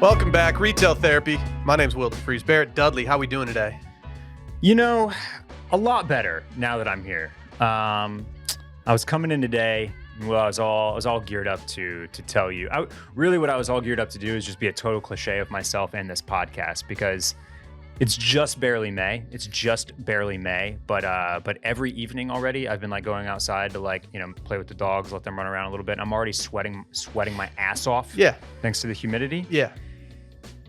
Welcome back, Retail Therapy. My name's Will DeFreeze. Barrett Dudley, how we doing today? You know, a lot better now that I'm here. I was coming in today. Well, I was all geared up to tell you. What I was all geared up to do is just be a total cliche of myself and this podcast, because it's just barely May. But every evening already, I've been like going outside to play with the dogs, let them run around a little bit. And I'm already sweating my ass off. Yeah. Thanks to the humidity. Yeah.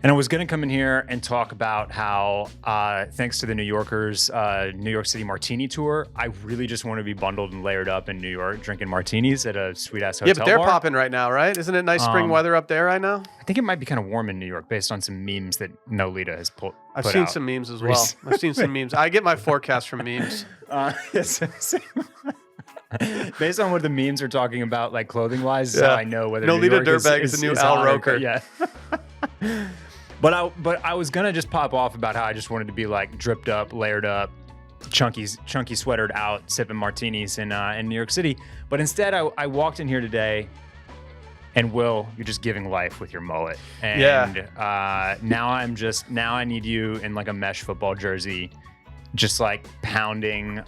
And I was going to come in here and talk about how, thanks to the New Yorkers, New York City Martini Tour, I really just want to be bundled and layered up in New York, drinking martinis at a sweet-ass hotel bar. Yeah, but they're popping right now, right? Isn't it nice spring weather up there right now? I think it might be kind of warm in New York based on some memes that Nolita has put I've seen out. some memes as well. I've seen some memes. I get my forecast from memes. Based on what the memes are talking about, like clothing-wise, so I know whether Nolita New York Dirtbag is the new Al Roker. Yeah. But I was gonna just pop off about how I just wanted to be like dripped up, layered up, chunky sweatered out, sipping martinis in New York City. But instead, I walked in here today, and Will, you're just giving life with your mullet. And now I need you in like a mesh football jersey, just like pounding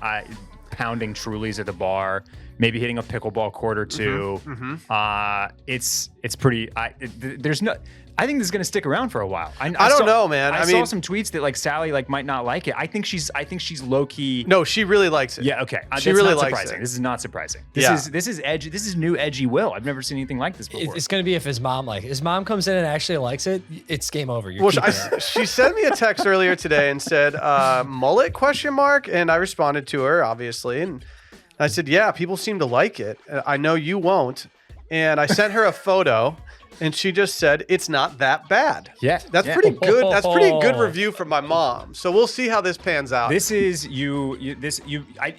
Trulies at the bar, maybe hitting a pickleball court or two. It's pretty. I think this is going to stick around for a while. I don't know, man. I saw some tweets that like Sally might not like it. I think she's low key. No, she really likes it. Yeah, okay. She really likes surprising. it. This is not surprising. This is edgy. This is new edgy Will. I've never seen anything like this before. It's going to be if his mom his mom comes in and actually likes it, it's game over. She sent me a text earlier today and said, mullet ? And I responded to her, obviously. And I said, yeah, people seem to like it. I know you won't. And I sent her a photo. And she just said, it's not that bad. Yeah. That's pretty good. That's pretty good review from my mom. So we'll see how this pans out. This is you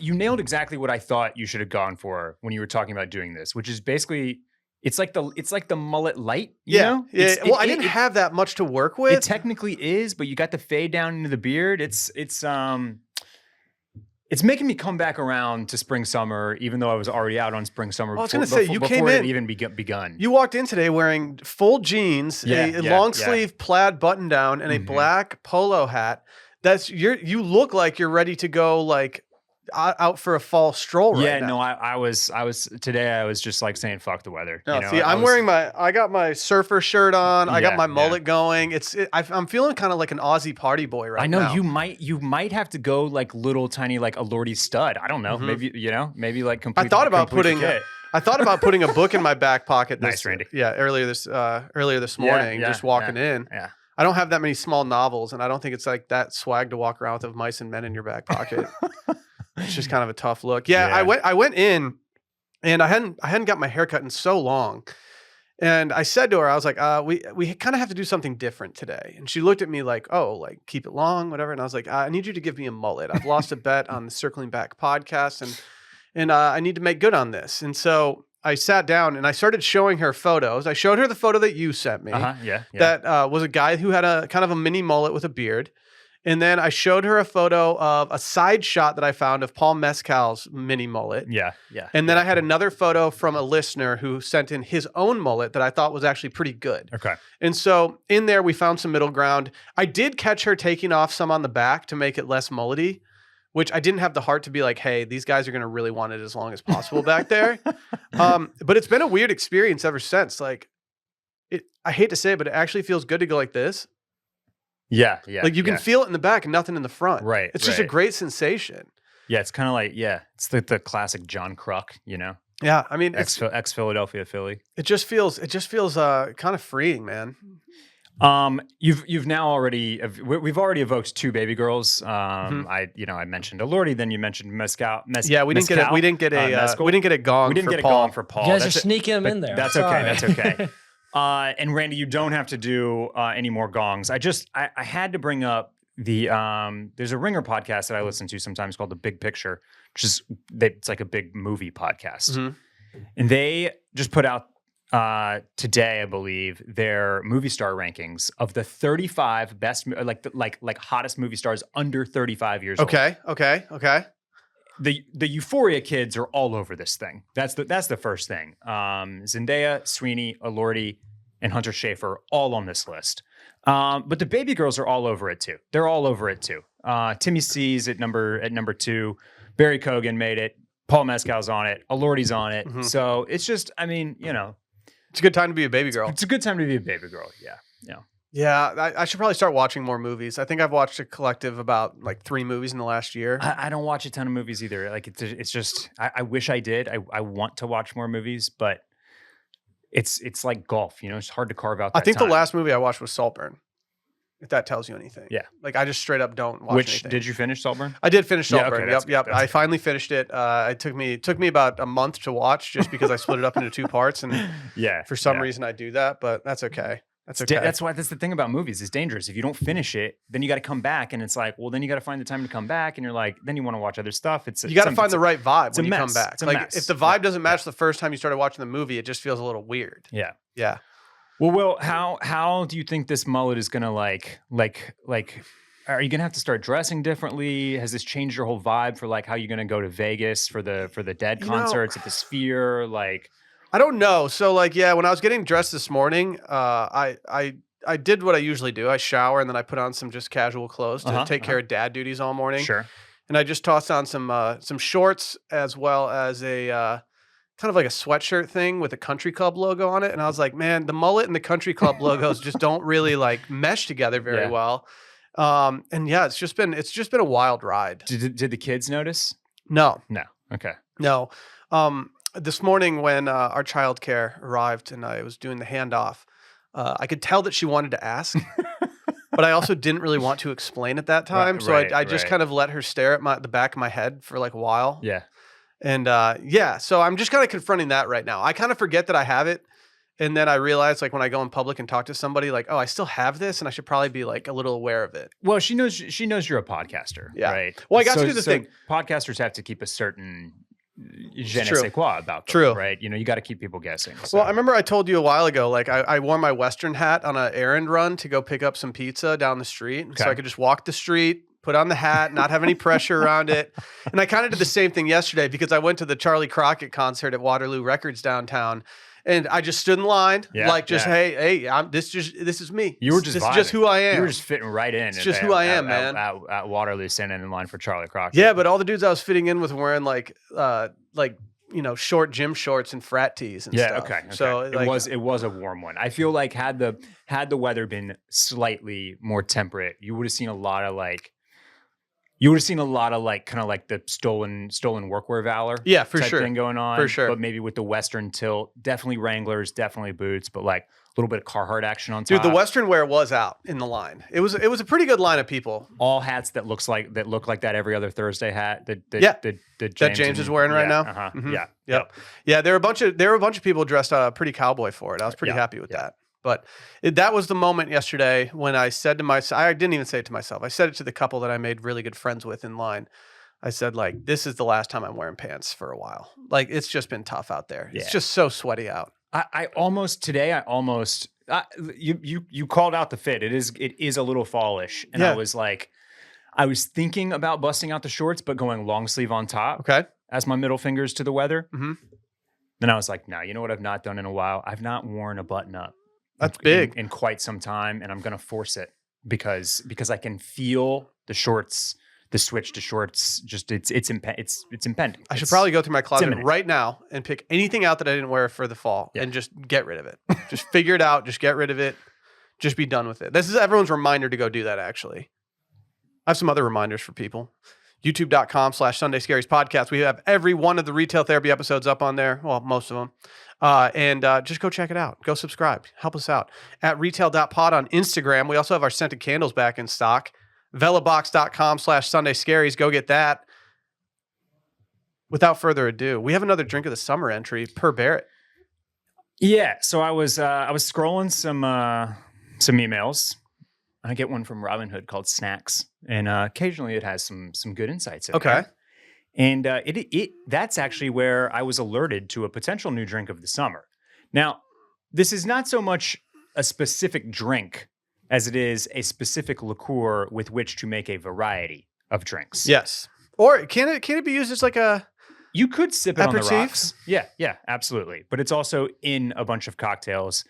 nailed exactly what I thought you should have gone for when you were talking about doing this, which is basically it's like the mullet light, you know? Yeah. Well, I didn't have that much to work with. It technically is, but you got the fade down into the beard. It's making me come back around to spring summer, even though I was already out on spring summer. Well, I was going to say, you came in. It even begun. You walked in today wearing full jeans, a long sleeve plaid button down, and a black polo hat. You look like you're ready to go out for a fall stroll right now. No, I was today. I was just like saying fuck the weather. No, see, I got my surfer shirt on. I got my mullet going. I'm feeling kind of like an Aussie party boy right now. I know you might have to go like little tiny like a Lordy stud. I don't know. Maybe like complete. I thought about putting a book in my back pocket. Nice, Randy. Yeah, earlier this morning, just walking in. Yeah. I don't have that many small novels, and I don't think it's like that swag to walk around with mice and men in your back pocket. It's just kind of a tough look. Yeah, I went in, and I hadn't got my hair cut in so long, and I said to her, I was like, we kind of have to do something different today. And she looked at me like, oh, like keep it long, whatever. And I was like, I need you to give me a mullet. I've lost a bet on the Circling Back podcast, and I need to make good on this. And so I sat down and I started showing her photos. I showed her the photo that you sent me. That was a guy who had a kind of a mini mullet with a beard. And then I showed her a photo of a side shot that I found of Paul Mescal's mini mullet. Yeah. And then I had another photo from a listener who sent in his own mullet that I thought was actually pretty good. Okay. And so in there, we found some middle ground. I did catch her taking off some on the back to make it less mullety, which I didn't have the heart to be like, hey, these guys are going to really want it as long as possible back there. But it's been a weird experience ever since. Like, I hate to say it, but it actually feels good to go like this. Yeah. Like you can feel it in the back and nothing in the front. Right. It's just a great sensation. Yeah, it's kind of like, it's like the classic John Kruk, you know? Yeah, I mean, ex-Philadelphia Philly. It just feels kind of freeing, man. You've now we've already evoked two baby girls. I mentioned Alordi, then you mentioned Mescal. Yeah, we didn't get a gong. We didn't get a Paul. gong for Paul. You guys are sneaking him in there. That's okay. That's okay. And Randy, you don't have to do any more gongs. I had to bring up there's a Ringer podcast that I listen to sometimes called The Big Picture, it's like a big movie podcast. And they just put out today, I believe, their movie star rankings of the 35 best, like hottest movie stars under 35 years old. Okay. The Euphoria kids are all over this thing. That's the first thing. Zendaya, Sweeney, Alordi, and Hunter Schafer all on this list. But the baby girls are all over it too. They're all over it too. Timmy C's at number 2. Barry Kogan made it. Paul Mescal's on it. Alordi's on it. Mhm. So it's just, I mean, It's a good time to be a baby girl. it's a good time to be a baby girl. Yeah. Yeah, I should probably start watching more movies. I think I've watched a collective about like 3 movies in the last year. I don't watch a ton of movies either. Like it's just, I wish I did. I want to watch more movies, but it's like golf, it's hard to carve out that I think time. the last movie I watched was Saltburn, if that tells you anything. Yeah. Like I just straight up don't watch Which anything. did you finish, Saltburn? I did finish Yeah, Saltburn. okay, that's Yep. good, that's I good. finally finished it. It took me about a month to watch just because I split it up into 2 parts, and Yeah. for some yeah. reason I do that, but that's okay. That's okay. That's the thing about movies. It's dangerous. If you don't finish it, then you got to come back, and it's like, well, then you got to find the time to come back, and you're like, then you want to watch other stuff. You got to find the right vibe it's when a you come mess. back. It's a Like mess. if the vibe doesn't match the first time you started watching the movie, it just feels a little weird. Yeah. Yeah. Well, Will, how do you think this mullet is gonna like? Are you gonna have to start dressing differently? Has this changed your whole vibe for like how you're gonna go to Vegas for the Dead concerts at the Sphere? Like, I don't know. So like, yeah, when I was getting dressed this morning, I did what I usually do. I shower and then I put on some just casual clothes to take care of dad duties all morning. sure. And I just tossed on some shorts as well as a kind of like a sweatshirt thing with a country club logo on it. And I was like, man, the mullet and the country club logos just don't really like mesh together very well. And yeah, it's just been a wild ride. Did the kids notice? No. Okay. No. This morning when our childcare arrived and I was doing the handoff, I could tell that she wanted to ask, but I also didn't really want to explain at that time. So I just kind of let her stare at the back of my head for like a while. Yeah. And so I'm just kind of confronting that right now. I kind of forget that I have it. And then I realize like when I go in public and talk to somebody like, oh, I still have this and I should probably be like a little aware of it. Well, she knows you're a podcaster, right? Well, I got to do the thing. Podcasters have to keep a certain je ne True. sais quoi about them, True. right? You got to keep people guessing. So. Well, I remember I told you a while ago, like I wore my Western hat on an errand run to go pick up some pizza down the street. So I could just walk the street, put on the hat, not have any pressure around it. And I kind of did the same thing yesterday because I went to the Charlie Crockett concert at Waterloo Records downtown. And I just stood in line, hey, this is me. You were just this vibing. is just who I am. You were just fitting right in. It's just who I am, man. At Waterloo, standing in line for Charlie Crockett. Yeah, but all the dudes I was fitting in with were wearing like short gym shorts and frat tees and stuff. Okay. So it was a warm one. I feel like had the weather been slightly more temperate, you would have seen a lot of kind of like the stolen workwear valor. Yeah, for type sure. thing going on. For sure. But maybe with the Western tilt, definitely Wranglers, definitely boots, but like a little bit of Carhartt action on top. Dude, the Western wear was out in the line. It was a pretty good line of people. All hats that look like that every other Thursday hat. That James is wearing right now. Uh-huh. Mhm. Yeah. Yep. Yeah, there were a bunch of people dressed pretty cowboy for it. I was pretty happy with that. But that was the moment yesterday when I said to myself, I didn't even say it to myself. I said it to the couple that I made really good friends with in line. I said, like, this is the last time I'm wearing pants for a while. Like, it's just been tough out there. Yeah. It's just so sweaty out. You called out the fit. It is a little fallish. And I was like, I was thinking about busting out the shorts, but going long sleeve on top. Okay. As my middle fingers to the weather. Mm-hmm. Then I was like, no, you know what I've not done in a while? I've not worn a button up. That's big. In quite some time, and I'm going to force it because I can feel the shorts, the switch to shorts. Just it's impending. I should probably go through my closet right now and pick anything out that I didn't wear for the fall and just get rid of it. Just figure it out. Just get rid of it. Just be done with it. This is everyone's reminder to go do that. Actually, I have some other reminders for people. YouTube.com/Sunday Scaries podcast. We have every one of the retail therapy episodes up on there. Well, most of them. And just go check it out. Go subscribe. Help us out. At retail.pod on Instagram. We also have our scented candles back in stock. Velabox.com/Sunday Scaries. Go get that. Without further ado, we have another drink of the summer entry per Barrett. Yeah. So I was scrolling some emails. I get one from Robinhood called Snacks, and occasionally it has some good insights in there. And that's actually where I was alerted to a potential new drink of the summer. Now, this is not so much a specific drink as it is a specific liqueur with which to make a variety of drinks. Yes. Or can it be used as like a... You could sip it on the aperitif? rocks. Yeah, absolutely. But it's also in a bunch of cocktails.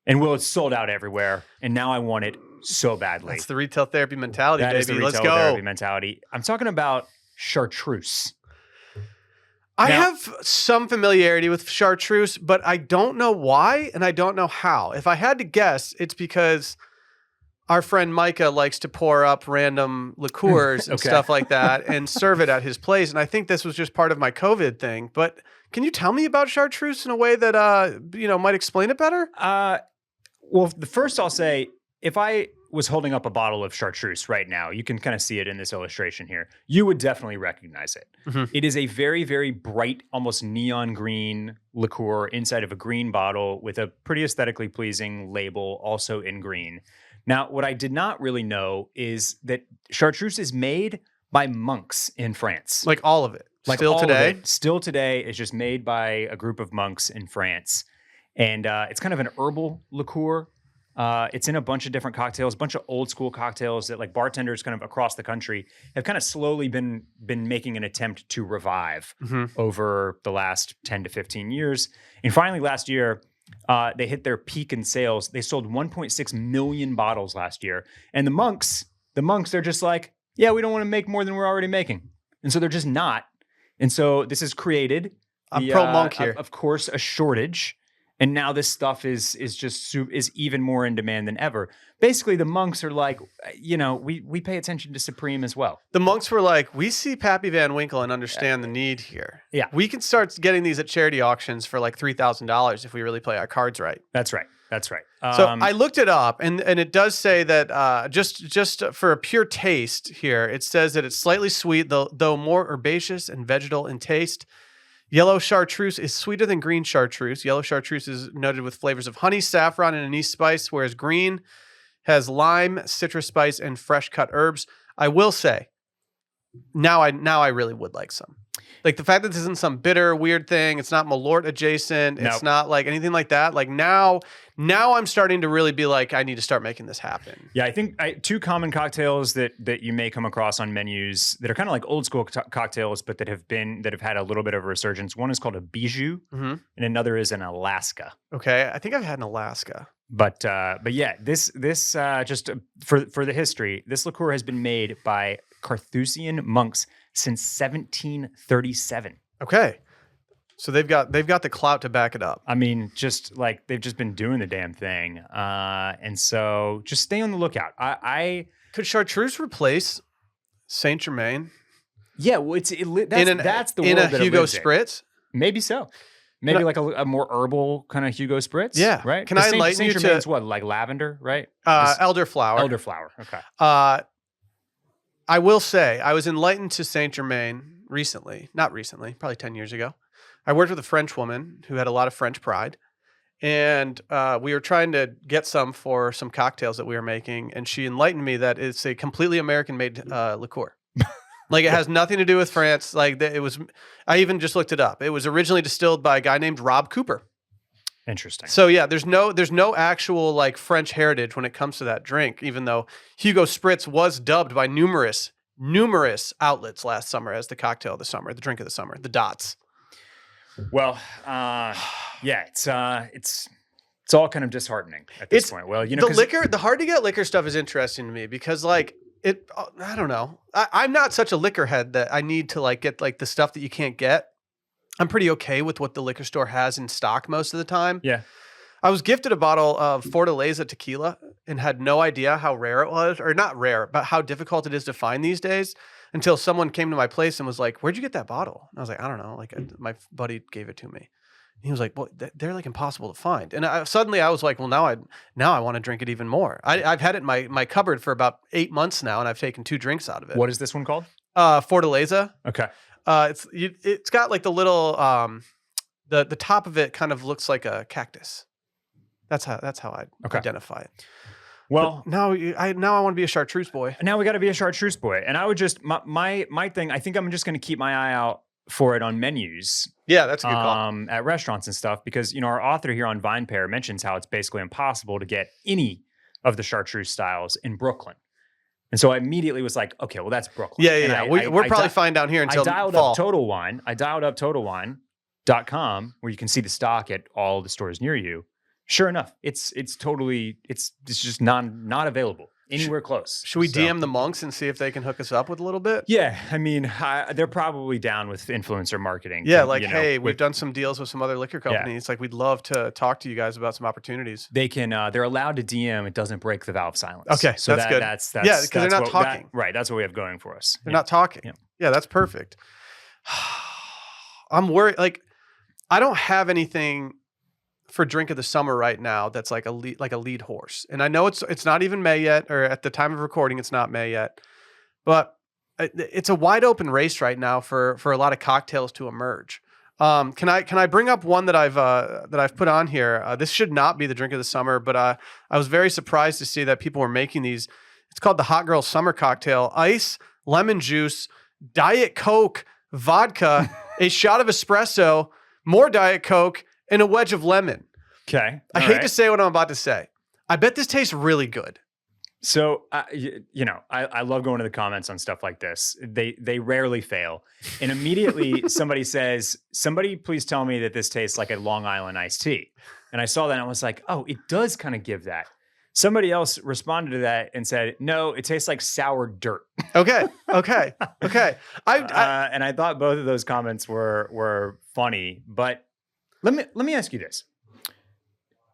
And it's sold out everywhere. And now I want it so badly. That's the retail therapy mentality, That baby. is the Let's retail go. therapy mentality. I'm talking about Chartreuse. I Now- have some familiarity with Chartreuse, but I don't know why and I don't know how. If I had to guess, it's because our friend Micah likes to pour up random liqueurs and Okay. stuff like that and serve it at his place. And I think this was just part of my COVID thing. But can you tell me about Chartreuse in a way that might explain it better? Well, the first I'll say, if I was holding up a bottle of Chartreuse right now, you can kind of see it in this illustration here, you would definitely recognize it. Mhm. It is a very, very bright, almost neon green liqueur inside of a green bottle with a pretty aesthetically pleasing label, also in green. Now, what I did not really know is that Chartreuse is made by monks in France. Like all of it. Like Still all of today? it, still today, it's just made by a group of monks in France. And it's kind of an herbal liqueur. It's in a bunch of different cocktails, a bunch of old school cocktails that like bartenders kind of across the country have kind of slowly been making an attempt to revive over the last 10 to 15 years. And finally last year, they hit their peak in sales. They sold 1.6 million bottles last year. And the monks, they're just like, yeah, we don't want to make more than we're already making. And so they're just not. And so this has created, I'm pro-monk here. of course, a shortage. And now this stuff is even more in demand than ever. Basically, the monks are like, we pay attention to Supreme as well. The monks were like, we see Pappy Van Winkle and understand the need here. Yeah. We can start getting these at charity auctions for like $3,000 if we really play our cards right. That's right. So I looked it up, and it does say that just for a pure taste here, it says that it's slightly sweet, though more herbaceous and vegetal in taste. Yellow Chartreuse is sweeter than green Chartreuse. Yellow Chartreuse is noted with flavors of honey, saffron, and anise spice, whereas green has lime, citrus spice, and fresh cut herbs. I will say, now I really would like some. Like the fact that this isn't some bitter weird thing, it's not Malort adjacent, it's Nope. not like anything like that. Like now I'm starting to really be like, I need to start making this happen. Yeah, I think two common cocktails that you may come across on menus that are kind of like old school cocktails, but that have had a little bit of a resurgence. One is called a bijou, and another is an Alaska. Okay, I think I've had an Alaska. But yeah, this just for the history, this liqueur has been made by Carthusian monks since 1737. Okay, so they've got the clout to back it up. I mean, just like they've just been doing the damn thing, and so just stay on the lookout. Could Chartreuse replace Saint Germain Yeah, well, that's the world in a that it Hugo lives in. Spritz? Maybe so. Maybe like a more herbal kind of Hugo Spritz. Yeah. Right. Can I enlighten Saint you Germain's to- what, like lavender, right? Elderflower. Elderflower. Okay. I will say I was enlightened to Saint Germain recently. Not recently, probably 10 years ago. I worked with a French woman who had a lot of French pride. And we were trying to get some for some cocktails that we were making. And she enlightened me that it's a completely American-made liqueur. Like it has nothing to do with France. Like I even just looked it up. It was originally distilled by a guy named Rob Cooper. Interesting. So yeah, there's no actual like French heritage when it comes to that drink, even though Hugo Spritz was dubbed by numerous outlets last summer as the cocktail of the summer, the drink of the summer, the Dots. Well, yeah, it's all kind of disheartening at this point. Well, the liquor, the hard to get liquor stuff is interesting to me because like I don't know. I'm not such a liquor head that I need to like get like the stuff that you can't get. I'm pretty okay with what the liquor store has in stock most of the time. Yeah. I was gifted a bottle of Fortaleza tequila and had no idea how rare it was, or not rare, but how difficult it is to find these days until someone came to my place and was like, "Where'd you get that bottle?" And I was like, "I don't know. Like my buddy gave it to me." And he was like, "Well, they're like impossible to find." And suddenly I was like, "Well, now I want to drink it even more." I've had it in my cupboard for about 8 months now, and I've taken 2 drinks out of it. What is this one called? Fortaleza. Okay. It's got like the little the top of it kind of looks like a cactus. That's how I identify it. Well, but now I want to be a Chartreuse boy. Now we got to be a Chartreuse boy, and I would just my thing. I think I'm just going to keep my eye out for it on menus. Yeah, that's a good call. At restaurants and stuff, because our author here on Vine Pair mentions how it's basically impossible to get any of the Chartreuse styles in Brooklyn. And so I immediately was like, okay, well, that's Brooklyn. Yeah. We're probably fine down here until I dialed fall. up Total Wine. I dialed up TotalWine.com where you can see the stock at all the stores near you. Sure enough, it's totally it's just not available anywhere close. Should we DM the monks and see if they can hook us up with a little bit? Yeah, I mean, they're probably down with influencer marketing. Yeah, like, hey, we've done some deals with some other liquor companies. Like, we'd love to talk to you guys about some opportunities. They can. They're allowed to DM. It doesn't break the vow of silence. Okay, so that's good. That's because they're not talking. Right. That's what we have going for us. They're not talking. Yeah, that's perfect. I'm worried. Like, I don't have anything for drink of the summer right now that's like a lead horse. And I know it's not even May yet, or at the time of recording it's not May yet. But it's a wide open race right now for a lot of cocktails to emerge. Can I bring up one that I've put on here? This should not be the drink of the summer, but I was very surprised to see that people were making these. It's called the Hot Girl Summer Cocktail: ice, lemon juice, Diet Coke, vodka, a shot of espresso, more Diet Coke, and a wedge of lemon. Okay. I hate to say what I'm about to say. I bet this tastes really good. So, I love going to the comments on stuff like this. They rarely fail. And immediately somebody says, somebody please tell me that this tastes like a Long Island iced tea. And I saw that and I was like, oh, it does kind of give that. Somebody else responded to that and said, no, it tastes like sour dirt. Okay. And I thought both of those comments were funny, but let me ask you this.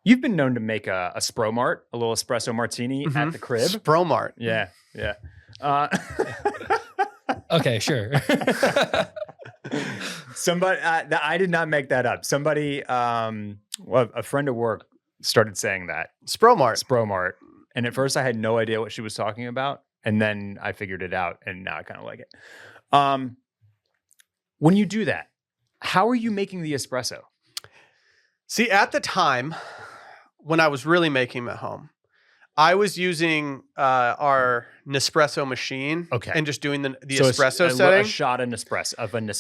You've been known to make a Spromart, a little espresso martini at the crib. Spromart. Yeah. Okay, sure. Somebody, I did not make that up. Somebody, a friend at work started saying that. Spromart. And at first I had no idea what she was talking about. And then I figured it out and now I kind of like it. When you do that, how are you making the espresso? See, at the time when I was really making them at home, I was using our Nespresso machine and just doing the espresso setting. A shot of Nespresso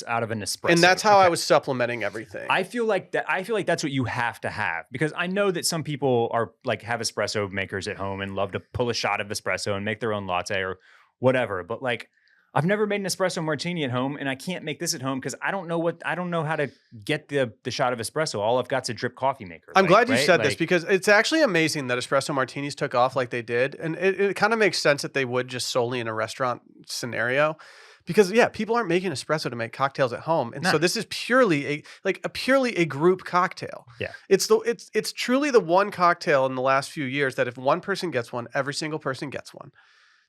out of an espresso. And that's how I was supplementing everything. I feel like that's what you have to have, because I know that some people are like have espresso makers at home and love to pull a shot of espresso and make their own latte or whatever. But like, I've never made an espresso martini at home, and I can't make this at home because I don't know how to get the shot of espresso. All I've got is a drip coffee maker. I'm glad you said this, because it's actually amazing that espresso martinis took off like they did. And it kind of makes sense that they would just solely in a restaurant scenario, because people aren't making espresso to make cocktails at home. And so this is purely a group cocktail. Yeah. It's truly the one cocktail in the last few years that if one person gets one, every single person gets one.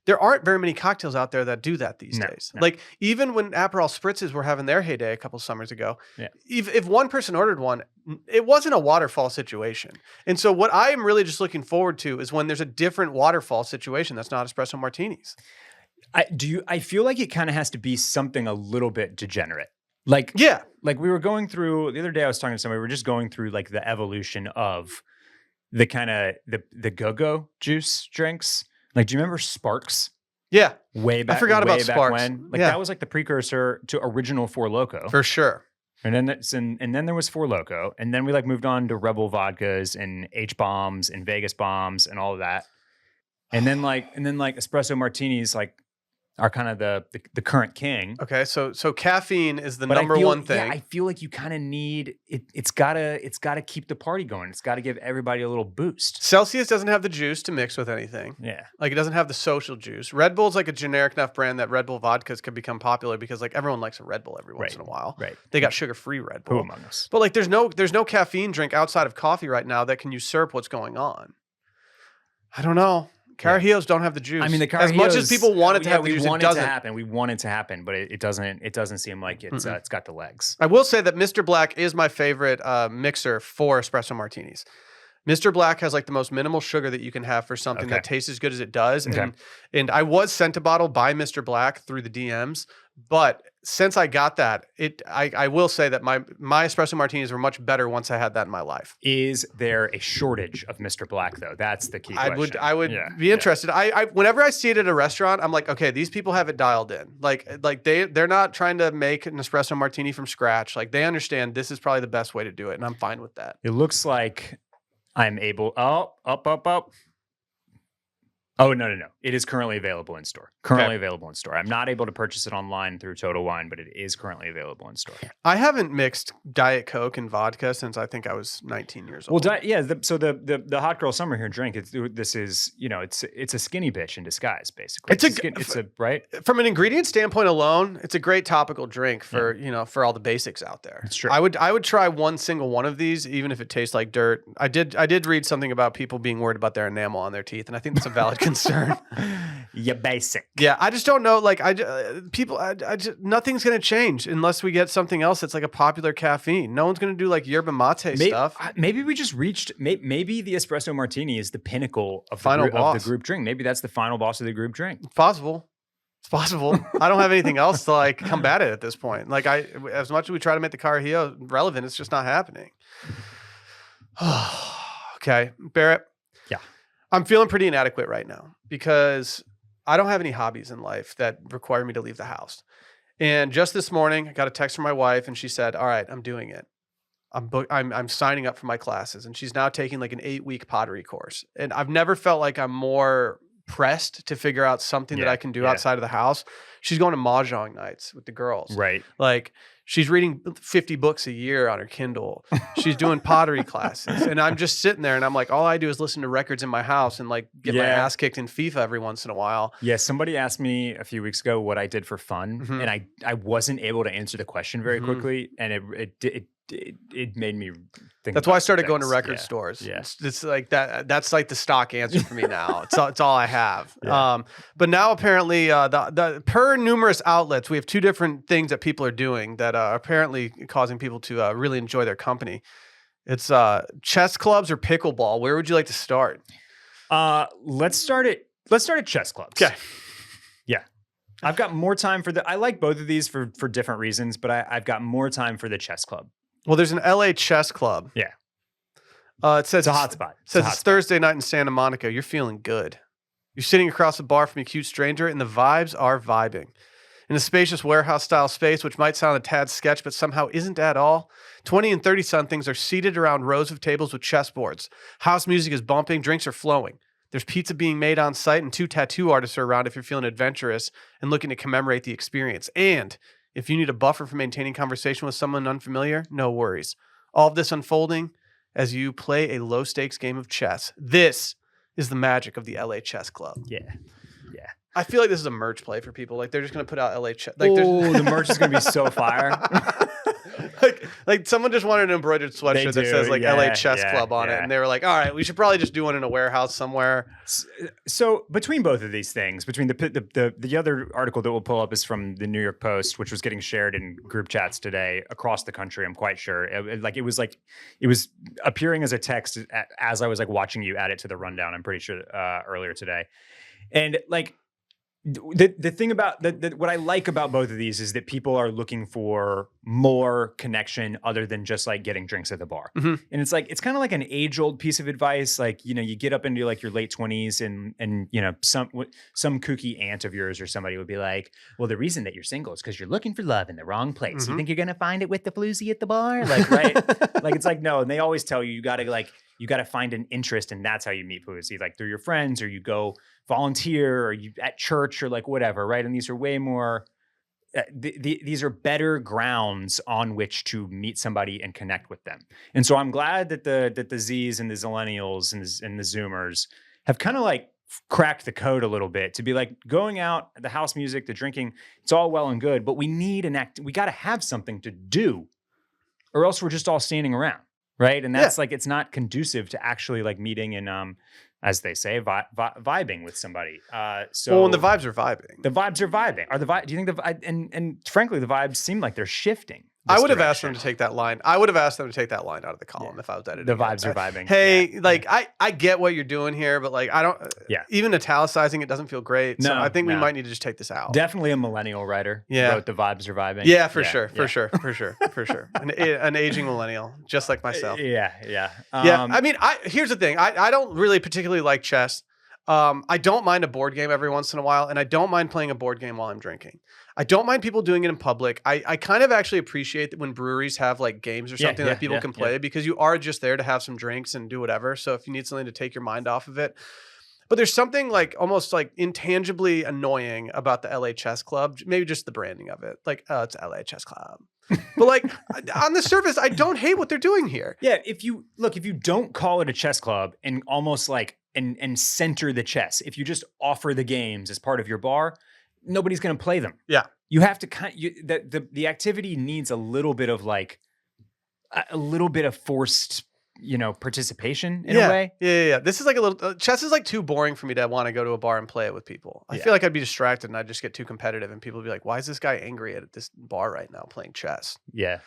There aren't very many cocktails out there that do that these days. No. Like, even when Aperol Spritzes were having their heyday a couple summers ago, if one person ordered one, it wasn't a waterfall situation. And so what I am really just looking forward to is when there's a different waterfall situation that's not espresso martinis. I feel like it kind of has to be something a little bit degenerate. Like we were going through the other day, I was talking to somebody, we were just going through like the evolution of the kind of the go-go juice drinks. Like, do you remember Sparks? Yeah. Way back. I forgot about Sparks. When? Like, that was like the precursor to original Four Loko. For sure. And then there was Four Loko. And then we like moved on to Rebel vodkas and H bombs and Vegas bombs and all of that. And then like espresso martinis like are kind of the current king. Okay, so caffeine is the number one thing. Yeah, I feel like you kind of need it. It's gotta keep the party going. It's got to give everybody a little boost. Celsius doesn't have the juice to mix with anything. Yeah, like it doesn't have the social juice. Red Bull's like a generic enough brand that Red Bull vodkas can become popular because like everyone likes a Red Bull every once in a while. Right. They got sugar-free Red Bull. Who among us? But like there's no caffeine drink outside of coffee right now that can usurp what's going on. I don't know. Carajillos don't have the juice. I mean, as much as people want it to have the juice, it doesn't happen. We want it to happen, but it doesn't seem like it's got the legs. I will say that Mr. Black is my favorite mixer for espresso martinis. Mr. Black has like the most minimal sugar that you can have for something that tastes as good as it does. Okay. And I was sent a bottle by Mr. Black through the DMs, but since I got that, I will say that my espresso martinis were much better once I had that in my life. Is there a shortage of Mr. Black though? That's the key question. I would be interested. I whenever I see it at a restaurant, I'm like, okay, these people have it dialed in. Like they're not trying to make an espresso martini from scratch. Like they understand this is probably the best way to do it, and I'm fine with that. It looks like I'm able. Oh, up. Oh, no. It is currently available in store. Available in store. I'm not able to purchase it online through Total Wine, but it is currently available in store. I haven't mixed Diet Coke and vodka since I think I was 19 years old. Well, so the hot girl summer here drink, it's a skinny bitch in disguise, basically. It's a right? From an ingredient standpoint alone, it's a great topical drink for, for all the basics out there. It's true. I would try one single one of these, even if it tastes like dirt. I did read something about people being worried about their enamel on their teeth, and I think that's a valid concern. Yeah, basic. Yeah, I just don't know. Like, nothing's gonna change unless we get something else that's like a popular caffeine. No one's gonna do like yerba mate stuff. Maybe we just reached. Maybe the espresso martini is the pinnacle of the group drink. Maybe that's the final boss of the group drink. It's possible. I don't have anything else to like combat it at this point. Like, as much as we try to make the Carajillo relevant, it's just not happening. Okay, Barrett. Yeah. I'm feeling pretty inadequate right now because I don't have any hobbies in life that require me to leave the house. And just this morning, I got a text from my wife, and she said, "All right, I'm doing it. I'm signing up for my classes." And she's now taking like an 8-week pottery course. And I've never felt like I'm more pressed to figure out something that I can do outside of the house. She's going to mahjong nights with the girls. Right. Like, she's reading 50 books a year on her Kindle. She's doing pottery classes. And I'm just sitting there and I'm like, all I do is listen to records in my house and like get my ass kicked in FIFA every once in a while. Yeah. Somebody asked me a few weeks ago what I did for fun. Mm-hmm. And I wasn't able to answer the question very quickly. And it made me think. That's why I started going to record stores. Yeah. It's like that. That's like the stock answer for me now. It's all I have. Yeah. But now apparently the per numerous outlets, we have 2 different things that people are doing that are apparently causing people to really enjoy their company. It's chess clubs or pickleball. Where would you like to start? Let's start at chess clubs. Okay. Yeah. I've got more time I like both of these for different reasons, but I've got more time for the chess club. Well, there's an LA chess club. Yeah. It says it's a hot spot. It's Thursday night in Santa Monica. You're feeling good. You're sitting across the bar from a cute stranger, and the vibes are vibing. In a spacious warehouse-style space, which might sound a tad sketch, but somehow isn't at all, 20 and 30-somethings are seated around rows of tables with chessboards. House music is bumping, drinks are flowing. There's pizza being made on site, and 2 tattoo artists are around if you're feeling adventurous and looking to commemorate the experience. And if you need a buffer for maintaining conversation with someone unfamiliar, no worries. All of this unfolding as you play a low-stakes game of chess. This is the magic of the LA Chess Club. Yeah. I feel like this is a merch play for people. Like, they're just going to put out LA Chess. Like, the merch is going to be so fire. like someone just wanted an embroidered sweatshirt that says like LA Chess Club on it, and they were like, all right, we should probably just do one in a warehouse somewhere. So between both of these things, between the other article that we'll pull up is from the New York Post, which was getting shared in group chats today across the country. I'm quite sure it was appearing as a text as I was like watching you add it to the rundown. I'm pretty sure earlier today, and like. The thing about what I like about both of these is that people are looking for more connection other than just like getting drinks at the bar. Mm-hmm. And it's kind of like an age-old piece of advice. Like, you get up into like your late 20s and some kooky aunt of yours or somebody would be like, well, the reason that you're single is because you're looking for love in the wrong place. Mm-hmm. You think you're going to find it with the floozy at the bar? Like, right? Like, it's like, no. And they always tell you, you got to find an interest, and that's how you meet floozy, like through your friends, or you go volunteer, or you at church, or like whatever, right? And these are way more, these are better grounds on which to meet somebody and connect with them. And so I'm glad that the Z's and the Zillennials and the Zoomers have kind of like cracked the code a little bit to be like, going out, the house music, the drinking, it's all well and good, but we need we got to have something to do, or else we're just all standing around. Right. And that's like, it's not conducive to actually like meeting and, as they say, vibing with somebody. And the vibes are vibing. The vibes are vibing. Do you think and frankly, the vibes seem like they're shifting. I would have asked them to take that line. I would have asked them to take that line out of the column if I was editing. The vibes are vibing. Hey, I get what you're doing here, but like, I don't, even italicizing it doesn't feel great. So I think we might need to just take this out. Definitely a millennial writer wrote the vibes are vibing. Yeah, for sure. An aging millennial, just like myself. Yeah. I mean, here's the thing. I don't really particularly like chess. I don't mind a board game every once in a while, and I don't mind playing a board game while I'm drinking. I don't mind people doing it in public. I kind of actually appreciate that when breweries have like games or something that people can play because you are just there to have some drinks and do whatever. So if you need something to take your mind off of it. But there's something like almost like intangibly annoying about the LA Chess Club. Maybe just the branding of it. Like, oh, it's LA Chess Club. But like on the surface, I don't hate what they're doing here. Yeah, if you don't call it a chess club and almost like and center the chess, if you just offer the games as part of your bar, nobody's going to play them. Yeah. You have to the activity needs a little bit of forced, participation in a way. Yeah. This is like a little chess is like too boring for me to want to go to a bar and play it with people. I feel like I'd be distracted and I'd just get too competitive and people would be like, why is this guy angry at this bar right now playing chess? Yeah.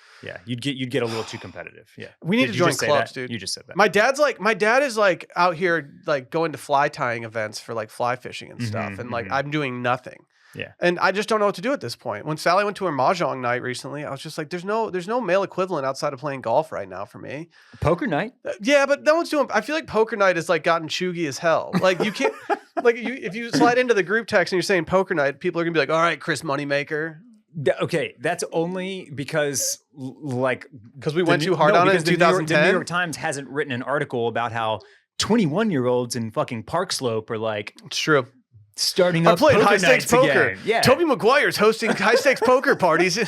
You'd get a little too competitive. Yeah. We need to join clubs, dude. You just said that. My dad is like out here like going to fly tying events for like fly fishing and stuff. And like I'm doing nothing. Yeah. And I just don't know what to do at this point. When Sally went to her mahjong night recently, I was just like, there's no male equivalent outside of playing golf right now for me. Poker night? Yeah, but no one's doing, I feel like poker night has like gotten chuggy as hell. Like you can't, like if you slide into the group text and you're saying poker night, people are gonna be like, all right, Chris Moneymaker. Okay, that's only because because we went too hard on it in 2010. The New York Times hasn't written an article about how 21-year-olds in fucking Park Slope are like, it's true. Starting up playing high stakes poker. Again. Yeah. Toby Maguire's hosting high stakes poker parties.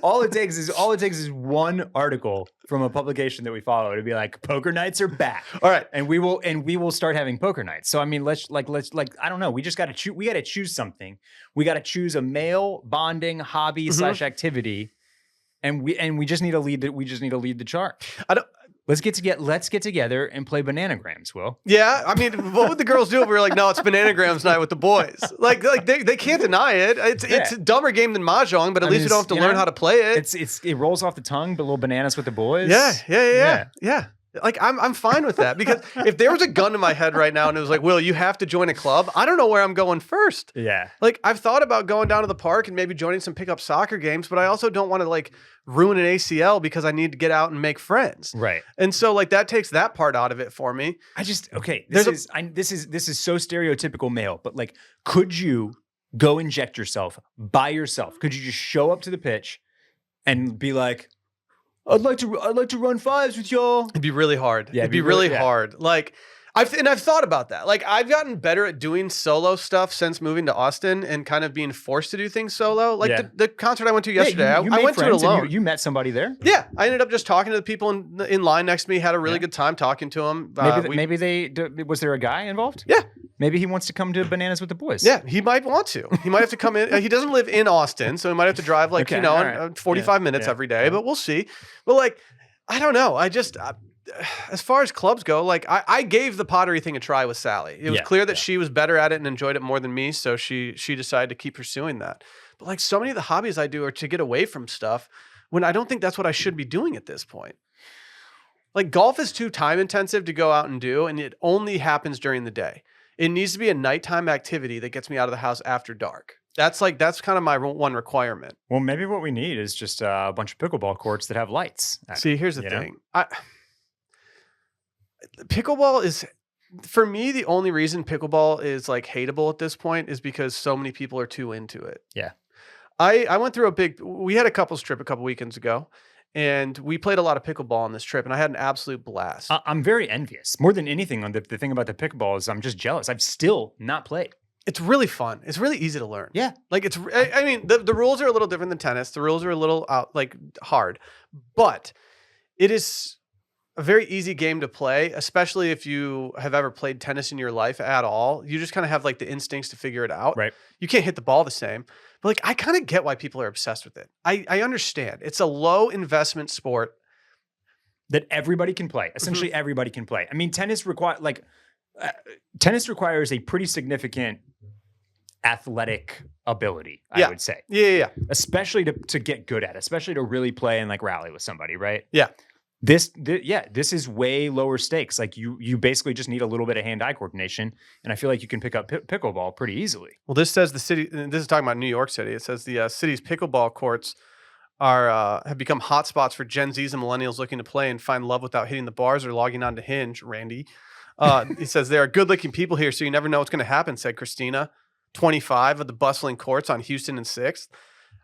All it takes is one article from a publication that we follow to be like, poker nights are back. All right. And we will start having poker nights. So I mean, let's I don't know. We just got to choose. We got to choose something. We got to choose a male bonding hobby / activity. And we just need to lead the chart. Let's get together and play bananagrams, Will. Yeah, I mean, what would the girls do if we were like, no, it's bananagrams night with the boys? Like they can't deny it. It's a dumber game than mahjong, but at least we don't have to learn how to play it. It rolls off the tongue, but little bananas with the boys. Yeah. Like I'm fine with that because if there was a gun to my head right now and it was like, Will, you have to join a club, I don't know where I'm going first. Yeah. Like I've thought about going down to the park and maybe joining some pickup soccer games, but I also don't want to like ruin an ACL because I need to get out and make friends. Right. And so like that takes that part out of it for me. This is so stereotypical male, but like, could you go inject yourself by yourself? Could you just show up to the pitch and be like, I'd like to run fives with y'all. It'd be really hard. Yeah, it'd be really hard. Like I've thought about that. Like I've gotten better at doing solo stuff since moving to Austin and kind of being forced to do things solo. Like the concert I went to yesterday, I went to it alone. You met somebody there? Yeah, I ended up just talking to the people in line next to me. Had a really good time talking to them. Was there a guy involved? Yeah. Maybe he wants to come to Bananas with the Boys. Yeah, he might want to. He might have to come in. He doesn't live in Austin, so he might have to drive 45 minutes every day, but we'll see. But like, I don't know. I just, as far as clubs go, like I gave the pottery thing a try with Sally. It was clear that she was better at it and enjoyed it more than me, so she decided to keep pursuing that. But like so many of the hobbies I do are to get away from stuff when I don't think that's what I should be doing at this point. Like golf is too time intensive to go out and do, and it only happens during the day. It needs to be a nighttime activity that gets me out of the house after dark. That's kind of my one requirement. Well, maybe what we need is just a bunch of pickleball courts that have lights. See, here's the thing. Pickleball is, for me, the only reason pickleball is like hateable at this point is because so many people are too into it. Yeah. I went through we had a couples trip a couple weekends ago. And we played a lot of pickleball on this trip, and I had an absolute blast. I'm very envious. More than anything, on the thing about the pickleball is I'm just jealous. I've still not played. It's really fun. It's really easy to learn. Yeah. Like I mean, the rules are a little different than tennis. The rules are a little hard, but it is a very easy game to play, especially if you have ever played tennis in your life at all. You just kind of have like the instincts to figure it out. Right. You can't hit the ball the same. But like, I kind of get why people are obsessed with it. I understand. It's a low investment sport that everybody can play. Essentially, everybody can play. I mean, tennis requires a pretty significant athletic ability, I would say. Yeah. Especially to get good at, especially to really play and like rally with somebody, right? Yeah. This is way lower stakes. Like you basically just need a little bit of hand-eye coordination, and I feel like you can pick up pickleball pretty easily. Well, this says the city. This is talking about New York City. It says the city's pickleball courts have become hotspots for Gen Zs and millennials looking to play and find love without hitting the bars or logging on to Hinge. Randy, he says there are good-looking people here, so you never know what's going to happen. Said Christina, 25, of the bustling courts on Houston and 6th.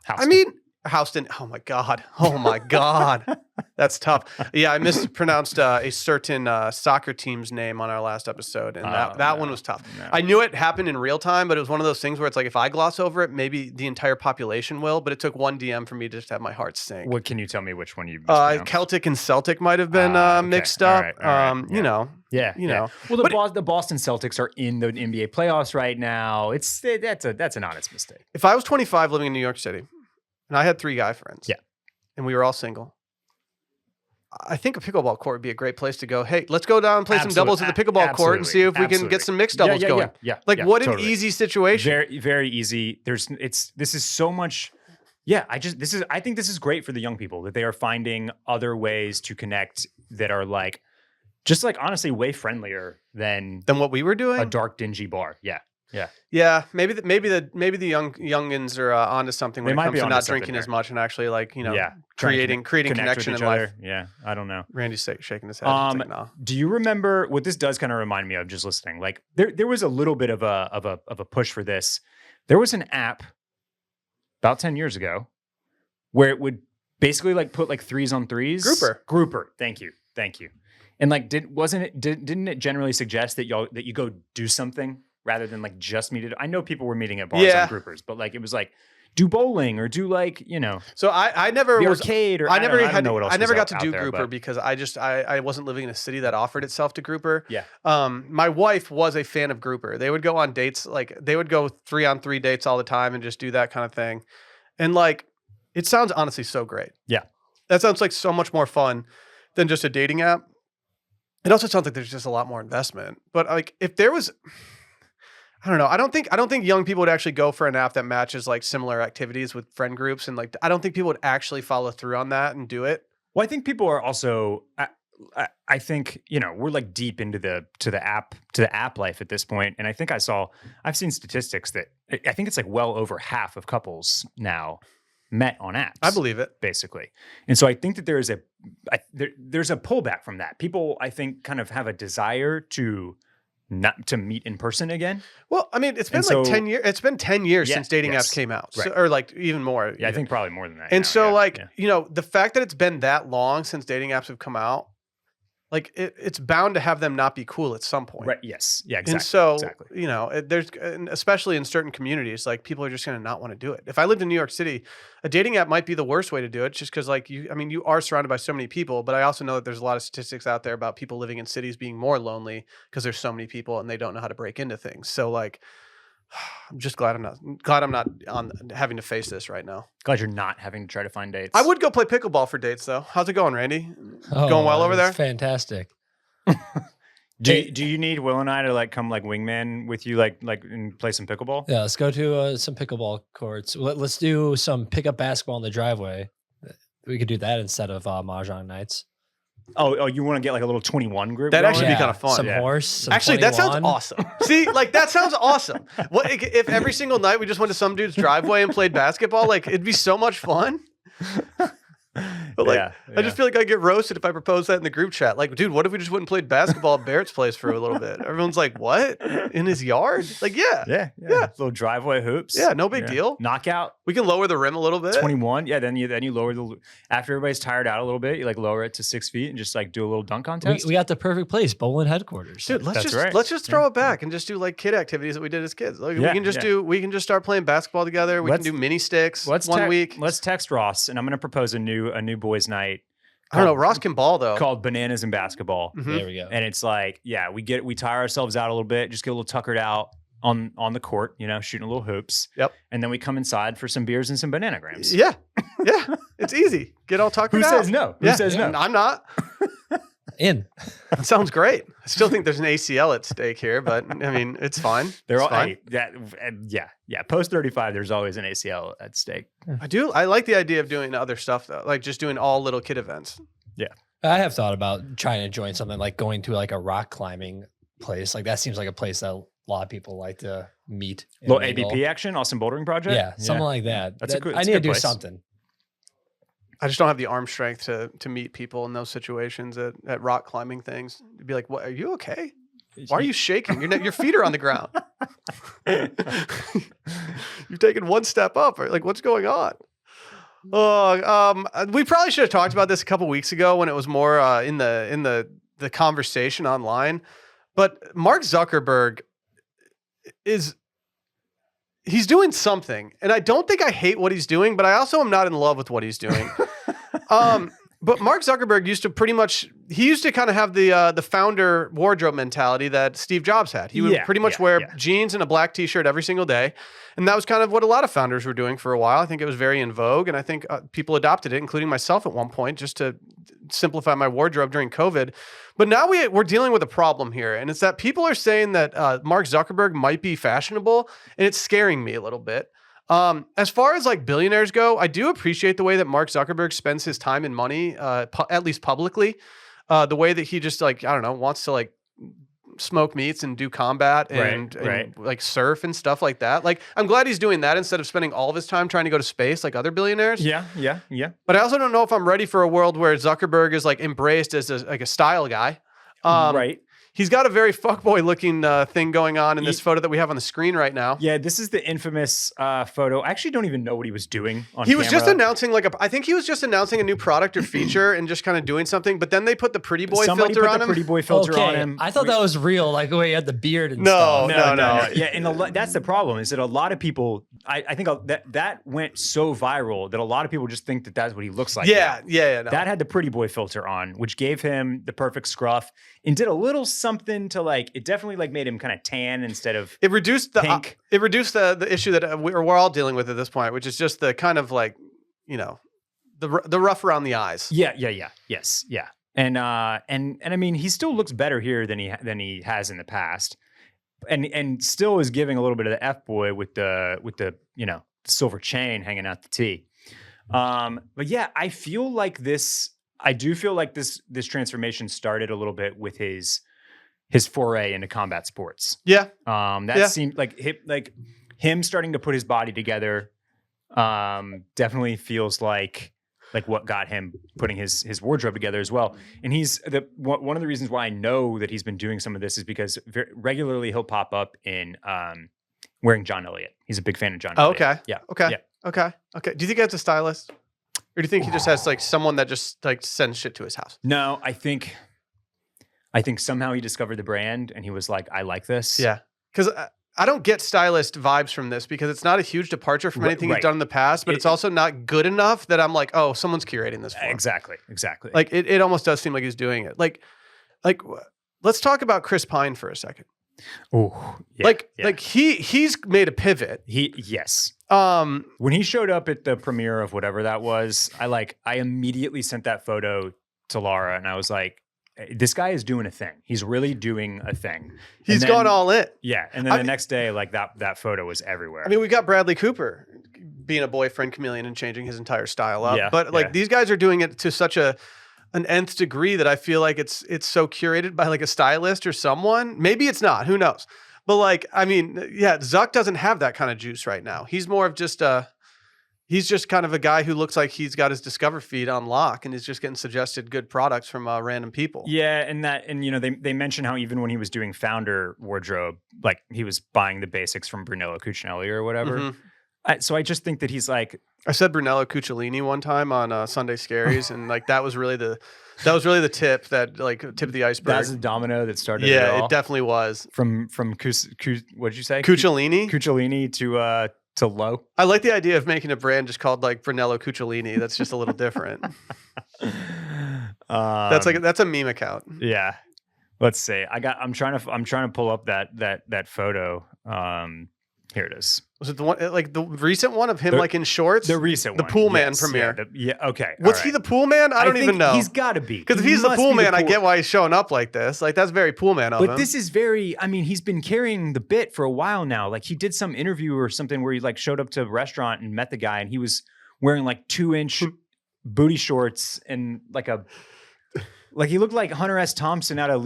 I mean, Houston. Oh my God. Oh my God. That's tough. Yeah, I mispronounced a certain soccer team's name on our last episode, and that one was tough. No. I knew it happened in real time, but it was one of those things where it's like if I gloss over it, maybe the entire population will. But it took one DM for me to just have my heart sink. What can you tell me which one you mispronounced? Celtic and Celtic might have been mixed All up. right, all right. You know. Yeah, you know. Well, the Boston Celtics are in the NBA playoffs right now. That's an honest mistake. If I was 25 living in New York City, and I had 3 guy friends, and we were all single, I think a pickleball court would be a great place to go. Hey, let's go down and play some doubles at the pickleball court and see if we can get some mixed doubles going. Yeah, what totally. an easy situation. Very, very easy. This is so much. Yeah, I think this is great for the young people that they are finding other ways to connect that are like, just like honestly way friendlier than what we were doing. A dark, dingy bar. Yeah. Maybe the youngins are onto something when it comes to not drinking as much and actually creating connection in life. Yeah, I don't know. Randy's shaking his head. Like, no. Do you remember what this does kind of remind me of? Just listening, like there was a little bit of a push for this. There was an app about 10 years ago where it would basically like put like 3s on 3s. Grouper. Thank you. And like, didn't it generally suggest that you go do something rather than like just meet it? I know people were meeting at bars on groupers, but like it was like do bowling or do like, you know. So I never the was arcade or I never got to do there, grouper because I wasn't living in a city that offered itself to grouper. Yeah. My wife was a fan of grouper. They would go on dates, like they would go 3-on-3 dates all the time and just do that kind of thing. And like it sounds honestly so great. Yeah. That sounds like so much more fun than just a dating app. It also sounds like there's just a lot more investment. But like if there was, I don't know. I don't think young people would actually go for an app that matches like similar activities with friend groups, and like I don't think people would actually follow through on that and do it. Well, I think people are also. I think we're like deep into the app life at this point, and I think I've seen statistics that I think it's like well over half of couples now met on apps. I believe it, basically. And so I think that there's a pullback from that. People, I think, kind of have a desire to not to meet in person again. Well, I mean, it's been 10 years. It's been 10 years since dating apps came out, right. or like even more. Yeah, I think probably more than that. And the fact that it's been that long since dating apps have come out, like it's bound to have them not be cool at some point. Right. Yes. Yeah. Exactly. And so, exactly. there's, especially in certain communities, like people are just going to not want to do it. If I lived in New York City, a dating app might be the worst way to do it just because like you are surrounded by so many people, but I also know that there's a lot of statistics out there about people living in cities being more lonely because there's so many people and they don't know how to break into things. So like, I'm just glad I'm not on having to face this right now. Glad you're not having to try to find dates. I would go play pickleball for dates though. How's it going, Randy? Going well over there? Fantastic. Do you need Will and I to like come like wingman with you like and play some pickleball? Yeah, let's go to some pickleball courts. Let's do some pickup basketball in the driveway. We could do that instead of mahjong nights. Oh, you want to get like a little 21 group? That'd actually be kind of fun. Some horse. Some actually, 21. that sounds awesome. See, like that sounds awesome. What if every single night we just went to some dude's driveway and played basketball? Like it'd be so much fun. But like, I just feel like I get roasted if I propose that in the group chat. Like, dude, what if we just went and played basketball at Barrett's place for a little bit? Everyone's like, what? In his yard? Like, yeah. Little driveway hoops. Yeah, no big deal. Knockout. We can lower the rim a little bit. 21. Yeah, then you lower after everybody's tired out a little bit, you like lower it to 6 feet and just like do a little dunk contest. We got the perfect place, bowling headquarters. Dude, let's just throw it back and just do like kid activities that we did as kids. Like we can just start playing basketball together. We can do mini sticks one week. Let's text Ross and I'm gonna propose a new boys' night. I don't know. Ross can ball though. Called Bananas and Basketball. Mm-hmm. There we go. And it's like, we tire ourselves out a little bit, just get a little tuckered out on the court, shooting a little hoops. Yep. And then we come inside for some beers and some bananagrams. Yeah. Yeah. It's easy. Get all tuckered out. Who says no? Who says no? I'm not. In. That sounds great. I still think there's an ACL at stake here, but I mean, it's fine. They're all fine. Post 35, there's always an ACL at stake. I like the idea of doing other stuff though, like just doing all little kid events. Yeah. I have thought about trying to join something like going to like a rock climbing place. Like that seems like a place that a lot of people like to meet. Little ABP action, Awesome Bouldering Project. Yeah, something like that. I need to do something. I just don't have the arm strength to meet people in those situations at rock climbing things. To be like, "What? Are you okay? Why are you shaking? Your feet are on the ground. You've taken one step up. Or like, what's going on?" We probably should have talked about this a couple weeks ago when it was more in the conversation online. But Mark Zuckerberg he's doing something, and I don't think I hate what he's doing, but I also am not in love with what he's doing. But Mark Zuckerberg used to kind of have the founder wardrobe mentality that Steve Jobs had. He would pretty much wear jeans and a black t-shirt every single day. And that was kind of what a lot of founders were doing for a while. I think it was very in vogue. And I think people adopted it, including myself at one point, just to simplify my wardrobe during COVID. But now we're dealing with a problem here. And it's that people are saying that Mark Zuckerberg might be fashionable. And it's scaring me a little bit. As far as like billionaires go, I do appreciate the way that Mark Zuckerberg spends his time and money, at least publicly. The way that he just like, I don't know, wants to like smoke meats and do combat and like surf and stuff like that. Like, I'm glad he's doing that instead of spending all of his time trying to go to space like other billionaires. Yeah. But I also don't know if I'm ready for a world where Zuckerberg is like embraced as a style guy. Right. He's got a very fuckboy looking thing going on in this photo that we have on the screen right now. Yeah, this is the infamous photo. I actually don't even know what he was doing on He was just announcing I think he was just announcing a new product or feature and just kind of doing something. But then they put the pretty boy filter on him. Pretty boy filter on him. I thought that was real, like the way he had the beard and stuff. No. Yeah, and that's the problem is that a lot of people, I think that went so viral that a lot of people just think that that's what he looks like. Yeah. No. That had the pretty boy filter on, which gave him the perfect scruff and did a little something to like, it definitely like made him kind of tan instead of it reduced the pink. It reduced the issue that we're all dealing with at this point, which is just the kind of like, you know, the rough around the eyes. Yes. And I mean, he still looks better here than he has in the past, and still is giving a little bit of the F boy with the you know, silver chain hanging out the T. But yeah, I do feel like this transformation started a little bit with his foray into combat sports. Yeah. Seemed like him starting to put his body together. Definitely feels like what got him putting his wardrobe together as well. And one of the reasons why I know that he's been doing some of this is because regularly he'll pop up in wearing John Elliott. He's a big fan of John Elliott. Okay. Yeah. Okay. Do you think that's a stylist? Or do you think he just has like someone that just like sends shit to his house? No, I think somehow he discovered the brand and he was like, I like this. Yeah. Because I don't get stylist vibes from this because it's not a huge departure from anything he's done in the past, but it's also not good enough that I'm like, oh, someone's curating this for him. Exactly. Like it almost does seem like he's doing it. Like let's talk about Chris Pine for a second. Oh, yeah. Like he's made a pivot. Yes. When he showed up at the premiere of whatever that was, I immediately sent that photo to Laura and I was like, this guy is doing a thing. He's really doing a thing. He's gone all in. Yeah. And then the next day, like that photo was everywhere. I mean, we got Bradley Cooper being a boyfriend chameleon and changing his entire style up. Yeah, but like these guys are doing it to such an nth degree that I feel like it's so curated by like a stylist or someone. Maybe it's not. Who knows? But like, I mean, yeah, Zuck doesn't have that kind of juice right now. He's more of just he's just kind of a guy who looks like he's got his Discover feed on lock and is just getting suggested good products from random people. Yeah, and you know they mention how even when he was doing founder wardrobe, like he was buying the basics from Brunello Cucinelli or whatever. Mm-hmm. So I just think that he's like, I said Brunello Cucinelli one time on Sunday Scaries, and like that was really the tip of the iceberg. That's the domino that started. Yeah, it definitely was. From what did you say? Cucinelli to low. I like the idea of making a brand just called like Brunello Cucinelli. That's just a little different. That's a meme account. Yeah. Let's see. I'm trying to pull up that photo. Here it is. Was it the one like the recent one of him like in shorts? The recent one. The Pool Man premiere. Yeah. Okay. Was he the Pool Man? I don't even know. He's got to be. Because if he's the Pool Man, I get why he's showing up like this. Like that's very Pool Man of him. But this is very. I mean, he's been carrying the bit for a while now. Like he did some interview or something where he like showed up to a restaurant and met the guy, and he was wearing like 2-inch booty shorts and like he looked like Hunter S. Thompson out of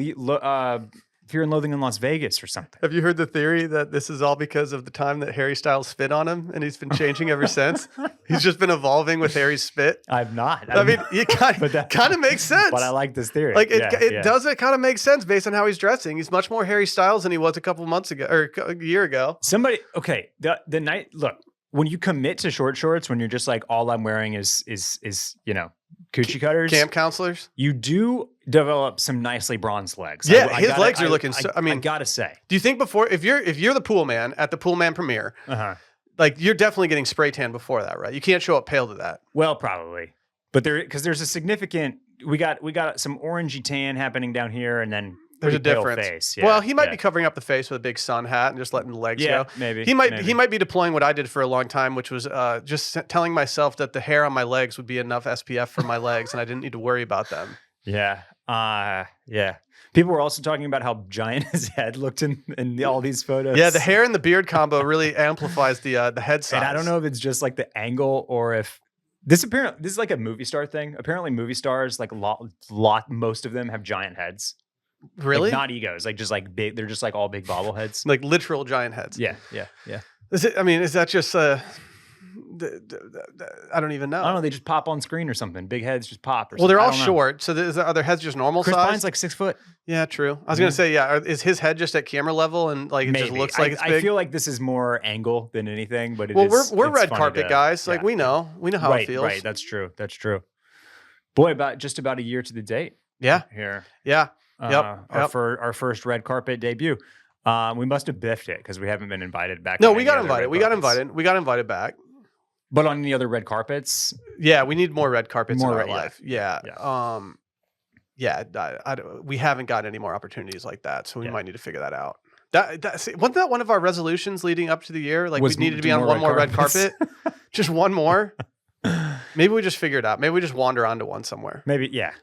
Fear and Loathing in Las Vegas or something. Have you heard the theory that this is all because of the time that Harry Styles spit on him and he's been changing ever since? He's just been evolving with Harry's spit. I've not. I mean, it kind of makes sense. But I like this theory. Like it does kind of make sense based on how he's dressing. He's much more Harry Styles than he was a couple months ago or a year ago. The night, look, when you commit to short shorts, when you're just like, all I'm wearing is coochie cutters, Camp counselors. you do develop some nicely bronzed legs. Yeah, his legs are looking. I mean, I gotta say. Do you think before, if you're the pool man at the pool man premiere, like you're definitely getting spray tan before that, right? You can't show up pale to that. Well, probably, but because there's a significant. We got some orangey tan happening down here, and then there's a difference. Face. Yeah, well, he might be covering up the face with a big sun hat and just letting the legs go. Maybe he might be deploying what I did for a long time, which was just telling myself that the hair on my legs would be enough SPF for my legs, and I didn't need to worry about them. Yeah. Yeah. People were also talking about how giant his head looked in all these photos. Yeah, the hair and the beard combo really amplifies the head size. And I don't know if it's just like the angle or if this is like a movie star thing. Apparently, movie stars, like most of them have giant heads. Really? Like, not egos, like just like big. They're just like all big bobbleheads, like literal giant heads. Yeah. Is that just I don't even know. I don't know. They just pop on screen or something. Big heads just pop. Or well, they're all something. short. So are their heads just normal Chris size? Pine's like 6 foot. Yeah, true. I was gonna say, is his head just at camera level and like it Maybe. just looks like it's big? I feel like this is more angle than anything, but we're red carpet guys. Like we know how it feels. Right. That's true. Boy, just about a year to the date. Yeah. Here. Yeah. Our first red carpet debut. We must have biffed it because we haven't been invited back. No, we got invited. We got invited back. But on the other red carpets, yeah, we need more red carpets in our life. Yeah. We haven't got any more opportunities like that, so we might need to figure that out. Wasn't that one of our resolutions leading up to the year? Like we needed to be on one more red carpet, just one more. Maybe we just figure it out. Maybe we just wander onto one somewhere. Maybe, yeah.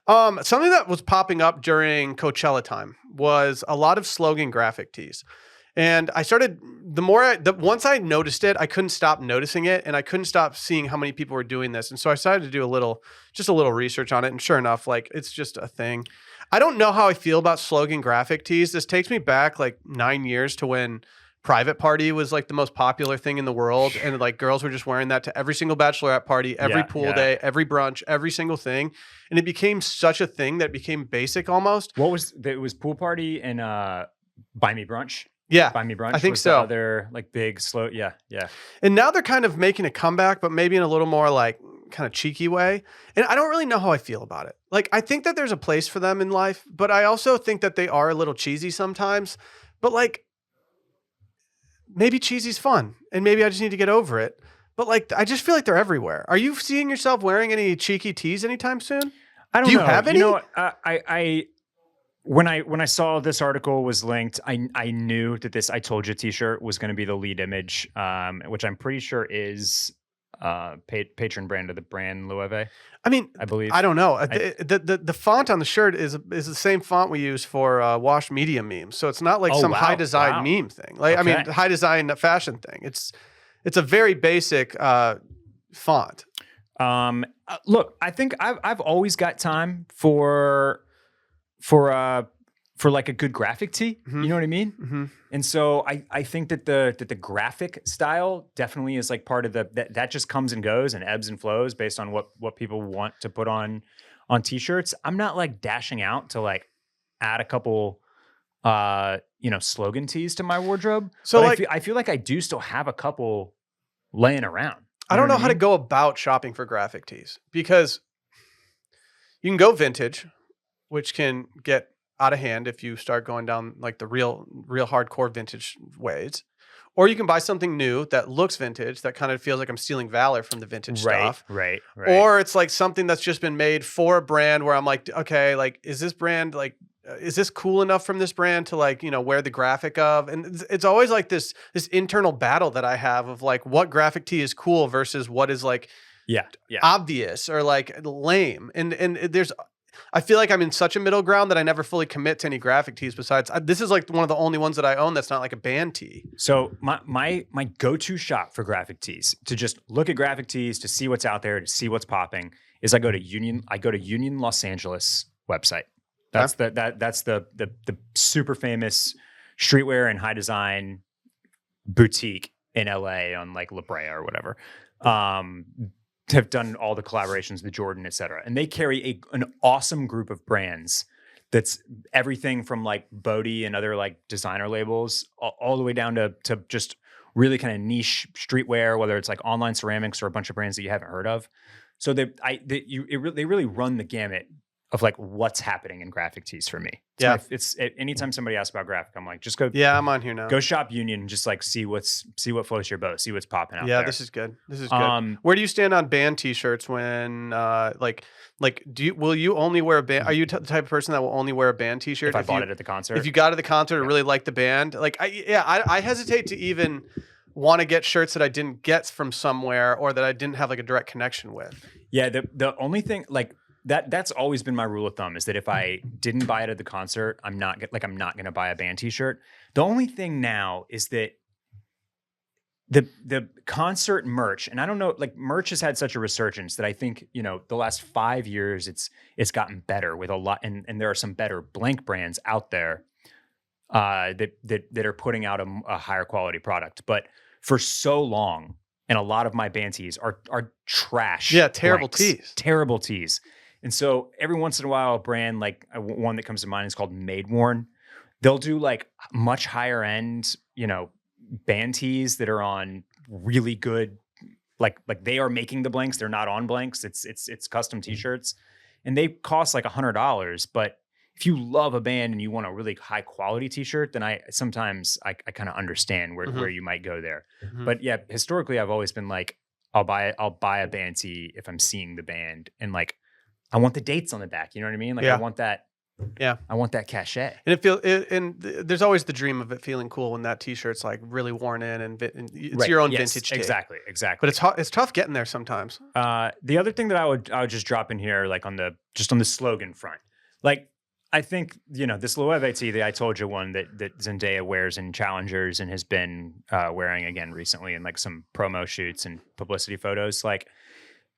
Something that was popping up during Coachella time was a lot of slogan graphic tees. And I started, once I noticed it, I couldn't stop noticing it, and I couldn't stop seeing how many people were doing this. And so I started to do a little research on it. And sure enough, like it's just a thing. I don't know how I feel about slogan graphic tees. This takes me back like 9 years to when Private Party was like the most popular thing in the world. And like girls were just wearing that to every single bachelorette party, every pool day, every brunch, every single thing. And it became such a thing that it became basic almost. It was Pool Party and Buy Me Brunch. Yeah. Buy Me Brunch. I think so. They're like big, slow. Yeah. And now they're kind of making a comeback, but maybe in a little more like kind of cheeky way. And I don't really know how I feel about it. Like, I think that there's a place for them in life, but I also think that they are a little cheesy sometimes. But like, maybe cheesy's fun, and maybe I just need to get over it. But like, I just feel like they're everywhere. Are you seeing yourself wearing any cheeky tees anytime soon? I don't know. Do you have any? You know, when I saw this article was linked, I knew that I Told You t-shirt was going to be the lead image, which I'm pretty sure is patron brand of the brand Loewe. I mean, I believe. I don't know. The font on the shirt is the same font we use for Wash Media memes. So it's not like some high design meme thing. Like I mean, high design fashion thing. It's a very basic font. Look, I think I've always got time for like a good graphic tee. You know what I mean? Mm-hmm. And so I think that the graphic style definitely is like part of that just comes and goes and ebbs and flows based on what people want to put on t-shirts. I'm not like dashing out to like add a couple slogan tees to my wardrobe. So like, I feel like I do still have a couple laying around. I don't know how to go about shopping for graphic tees, because you can go vintage, which can get out of hand if you start going down like the real hardcore vintage ways, or you can buy something new that looks vintage, that kind of feels like I'm stealing valor from the vintage stuff. Right. Or it's like something that's just been made for a brand where I'm like, okay, like is this brand like, is this cool enough from this brand to like, wear the graphic of? And it's always like this internal battle that I have of like what graphic tee is cool versus what is like obvious or like lame. And I feel like I'm in such a middle ground that I never fully commit to any graphic tees. Besides, this is like one of the only ones that I own that's not like a band tee. So my go-to shop for graphic tees, to just look at graphic tees, to see what's out there, to see what's popping, is I go to Union Los Angeles website. That's the super famous streetwear and high design boutique in LA on like La Brea or whatever. Have done all the collaborations, the Jordan, et cetera. And they carry an awesome group of brands that's everything from like Bodhi and other like designer labels all the way down to just really kind of niche streetwear, whether it's like online ceramics or a bunch of brands that you haven't heard of. So they really run the gamut of like what's happening in graphic tees for me. It's anytime somebody asks about graphic, I'm like, just go. Yeah, I'm on here now. Go shop Union and just like see what floats your boat, see what's popping out. Yeah, there. this is good. Where do you stand on band t-shirts when will you only wear a band? Are you the type of person that will only wear a band t-shirt if I bought it at the concert? If you got it at the concert and really like the band, like I hesitate to even want to get shirts that I didn't get from somewhere or that I didn't have like a direct connection with. Yeah, the only thing like that's always been my rule of thumb is that if I didn't buy it at the concert, I'm not going to buy a band t-shirt. The only thing now is that the concert merch, and I don't know, like merch has had such a resurgence that I think, the last 5 years it's gotten better with a lot, and there are some better blank brands out there that are putting out a higher quality product. But for so long, and a lot of my band tees are trash. Yeah, terrible blanks, tees. Terrible tees. And so every once in a while, a brand like one that comes to mind is called Made Worn. They'll do like much higher end, band tees that are on really good, like they are making the blanks. They're not on blanks. It's custom t-shirts, and they cost like $100. But if you love a band and you want a really high quality t-shirt, then I sometimes kind of understand where you might go there. Mm-hmm. But yeah, historically I've always been like, I'll buy a band tee if I'm seeing the band, and like I want the dates on the back. You know what I mean? Like I want that. Yeah, I want that cachet. And there's always the dream of it feeling cool when that t-shirt's like really worn in and it's your own vintage tee. Exactly. But it's tough getting there sometimes. The other thing that I would just drop in here, like on the slogan front, like I think this Loewe tee that I told you one that Zendaya wears in Challengers and has been wearing again recently in like some promo shoots and publicity photos, like.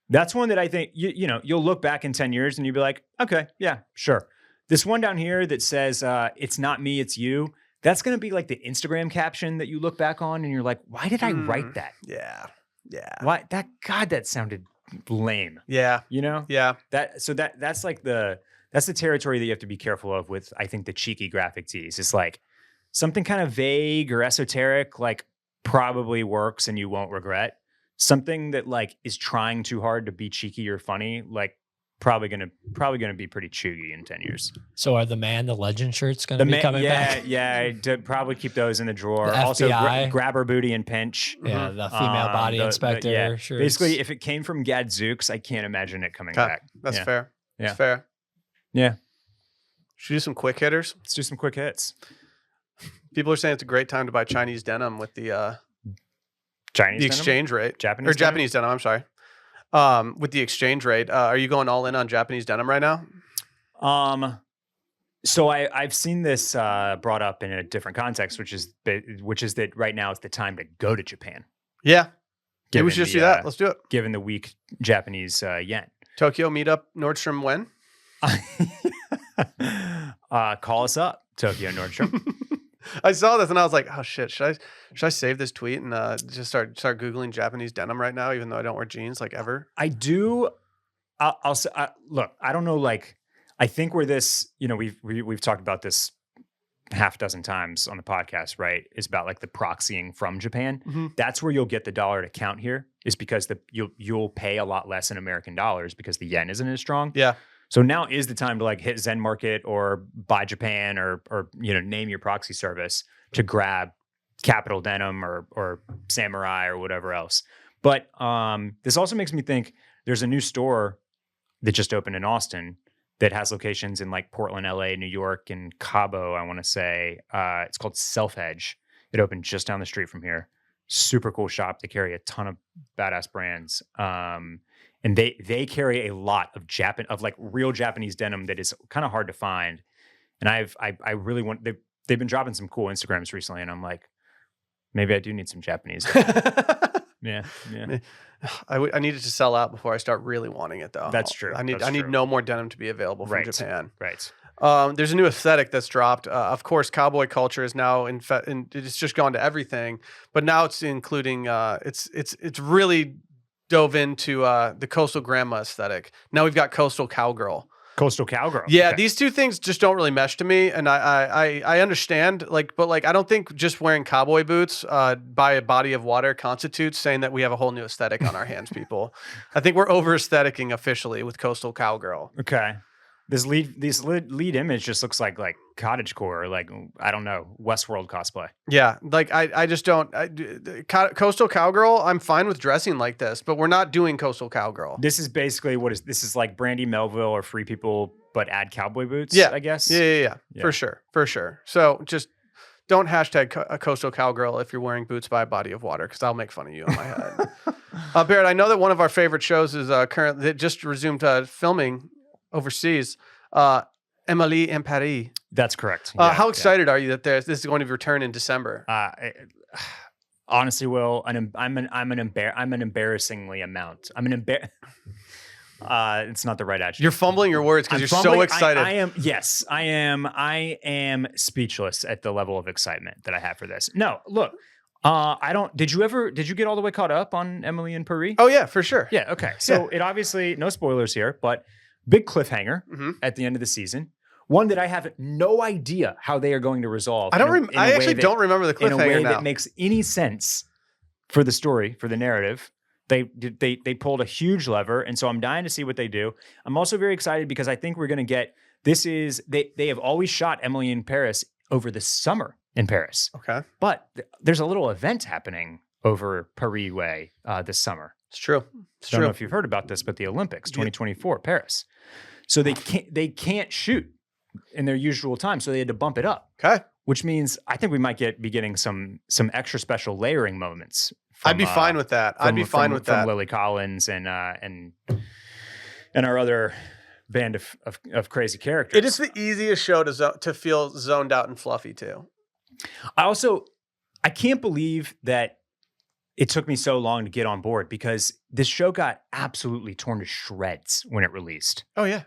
That's one that I think, you'll look back in 10 years and you'll be like, okay, yeah, sure. This one down here that says, it's not me, it's you. That's going to be like the Instagram caption that you look back on and you're like, why did I write that? Yeah. Why that sounded lame. Yeah. Yeah. That's the territory that you have to be careful of with, I think, the cheeky graphic tees. It's like something kind of vague or esoteric, like probably works and you won't regret. Something that like is trying too hard to be cheeky or funny, like probably gonna be pretty chuggy in 10 years. So are the legend shirts gonna be coming back? Yeah, I'd probably keep those in the drawer. The also, FBI. grabber booty and pinch. Yeah, the female body inspector shirts. Basically, if it came from Gadzooks, I can't imagine it coming back. That's fair. Yeah. That's fair. Yeah. Should we do some quick hitters? Let's do some quick hits. People are saying it's a great time to buy Chinese denim with the Chinese exchange rate. Japanese denim, I'm sorry. With the exchange rate, are you going all in on Japanese denim right now? So I've seen this brought up in a different context, which is that right now it's the time to go to Japan. Yeah. Maybe we should just do that. Let's do it. Given the weak Japanese yen. Tokyo meetup Nordstrom when? Call us up, Tokyo Nordstrom. I saw this and I was like, oh shit, should I save this tweet and just start Googling Japanese denim right now, even though I don't wear jeans like ever? I do. I'll say, look, I don't know. Like, I think where this, we've talked about this half dozen times on the podcast, right? Is about like the proxying from Japan. Mm-hmm. That's where you'll get the dollar to count here, is because you'll pay a lot less in American dollars because the yen isn't as strong. Yeah. So now is the time to like hit Zen Market or Buy Japan or name your proxy service to grab Capital Denim or Samurai or whatever else. But this also makes me think there's a new store that just opened in Austin that has locations in like Portland, LA, New York, and Cabo, I want to say. It's called Self Edge. It opened just down the street from here. Super cool shop. They carry a ton of badass brands. And they carry a lot of like real Japanese denim that is kind of hard to find. And I really want, they've been dropping some cool Instagrams recently, and I'm like, maybe I do need some Japanese. Yeah. I need it to sell out before I start really wanting it, though. That's true. I need no more denim to be available from Japan. Right. There's a new aesthetic that's dropped. Of course, cowboy culture is now it's just gone to everything, but now it's including it's really dove into the coastal grandma aesthetic. Now we've got coastal cowgirl. Coastal Cowgirl. Yeah, Okay. these two things just don't really mesh to me, and I understand, like, but like I don't think just wearing cowboy boots by a body of water constitutes saying that we have a whole new aesthetic on our hands, people. I think we're over aestheticing officially with Coastal Cowgirl. Okay. This lead image just looks like cottagecore, or like, I don't know, Westworld cosplay. Yeah, like I just don't. Coastal Cowgirl, I'm fine with dressing like this, but we're not doing Coastal Cowgirl. This is basically this is like Brandy Melville or Free People, but add cowboy boots. Yeah, I guess. Yeah. For sure. So just don't hashtag a Coastal Cowgirl if you're wearing boots by a body of water, because I'll make fun of you on my head. Barrett, I know that one of our favorite shows is currently that just resumed filming overseas. Emily in Paris. That's correct. How excited are you that this is going to return in December? Honestly, Will, I'm an embarrassingly amount. It's not the right adjective. You're fumbling your words because you're so excited. I am speechless at the level of excitement that I have for this. No, look, did you get all the way caught up on Emily in Paris? Oh yeah, for sure. Yeah. Okay. So It obviously, no spoilers here, but big cliffhanger at the end of the season. One that I have no idea how they are going to resolve. I actually don't remember the cliffhanger in a way now. that makes any sense for the story, for the narrative. They pulled a huge lever, and so I'm dying to see what they do. I'm also very excited because I think we're going to get they have always shot Emily in Paris over the summer in Paris. Okay, but there's a little event happening over Paris way this summer. It's true. I don't know if you've heard about this, but the Olympics 2024 Paris. So they can't shoot in their usual time, so they had to bump it up. Okay, which means I think we might be getting some extra special layering moments. I'd be fine with that. I'd be fine with that. From Lily Collins and our other band of crazy characters. It is the easiest show to feel zoned out and fluffy too. I can't believe that it took me so long to get on board, because this show got absolutely torn to shreds when it released. Oh yeah.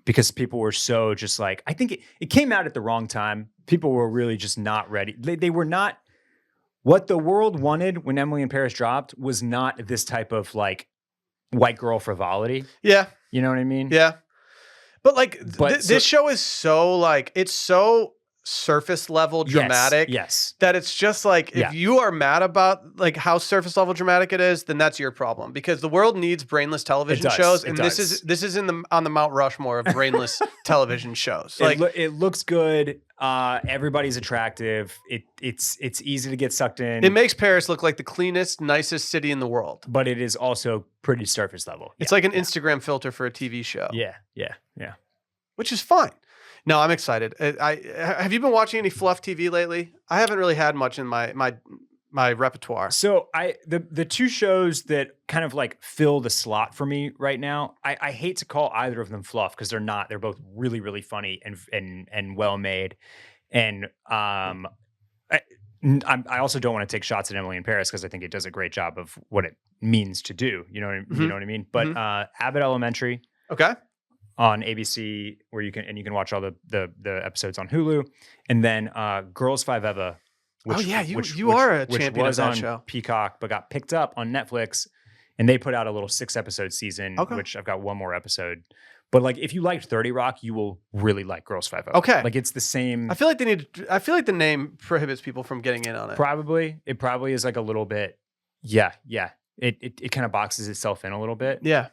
Because people were so just like, I think it came out at the wrong time. People were really just not ready. They were not, what the world wanted when Emily in Paris dropped was not this type of like white girl frivolity. Yeah. You know what I mean? Yeah. But like this show is so like, it's so surface level dramatic that it's just like, if you are mad about like how surface level dramatic it is, then that's your problem, because the world needs brainless television shows, and this is on the Mount Rushmore of brainless television shows. Like it looks good, everybody's attractive, it's easy to get sucked in. It makes Paris look like the cleanest, nicest city in the world, but it is also pretty surface level. It's like an Instagram filter for a TV show. Yeah, which is fine. No, I'm excited. Have you been watching any fluff TV lately? I haven't really had much in my repertoire. So the two shows that kind of like fill the slot for me right now, I hate to call either of them fluff, because they're not. They're both really, really funny and well made. And I also don't want to take shots at Emily in Paris, because I think it does a great job of what it means to do. You know what I mean? But Abbott Elementary. Okay. On ABC, where you can watch all the episodes on Hulu, and then Girls Five Eva. Which, you are a champion of that show. Peacock, but got picked up on Netflix, and they put out a little 6-episode season, which I've got one more episode. But like, if you liked 30 Rock, you will really like Girls 5 Eva. Okay, like it's the same. I feel like the name prohibits people from getting in on it. It probably is like a little bit. Yeah. It kind of boxes itself in a little bit. Yeah.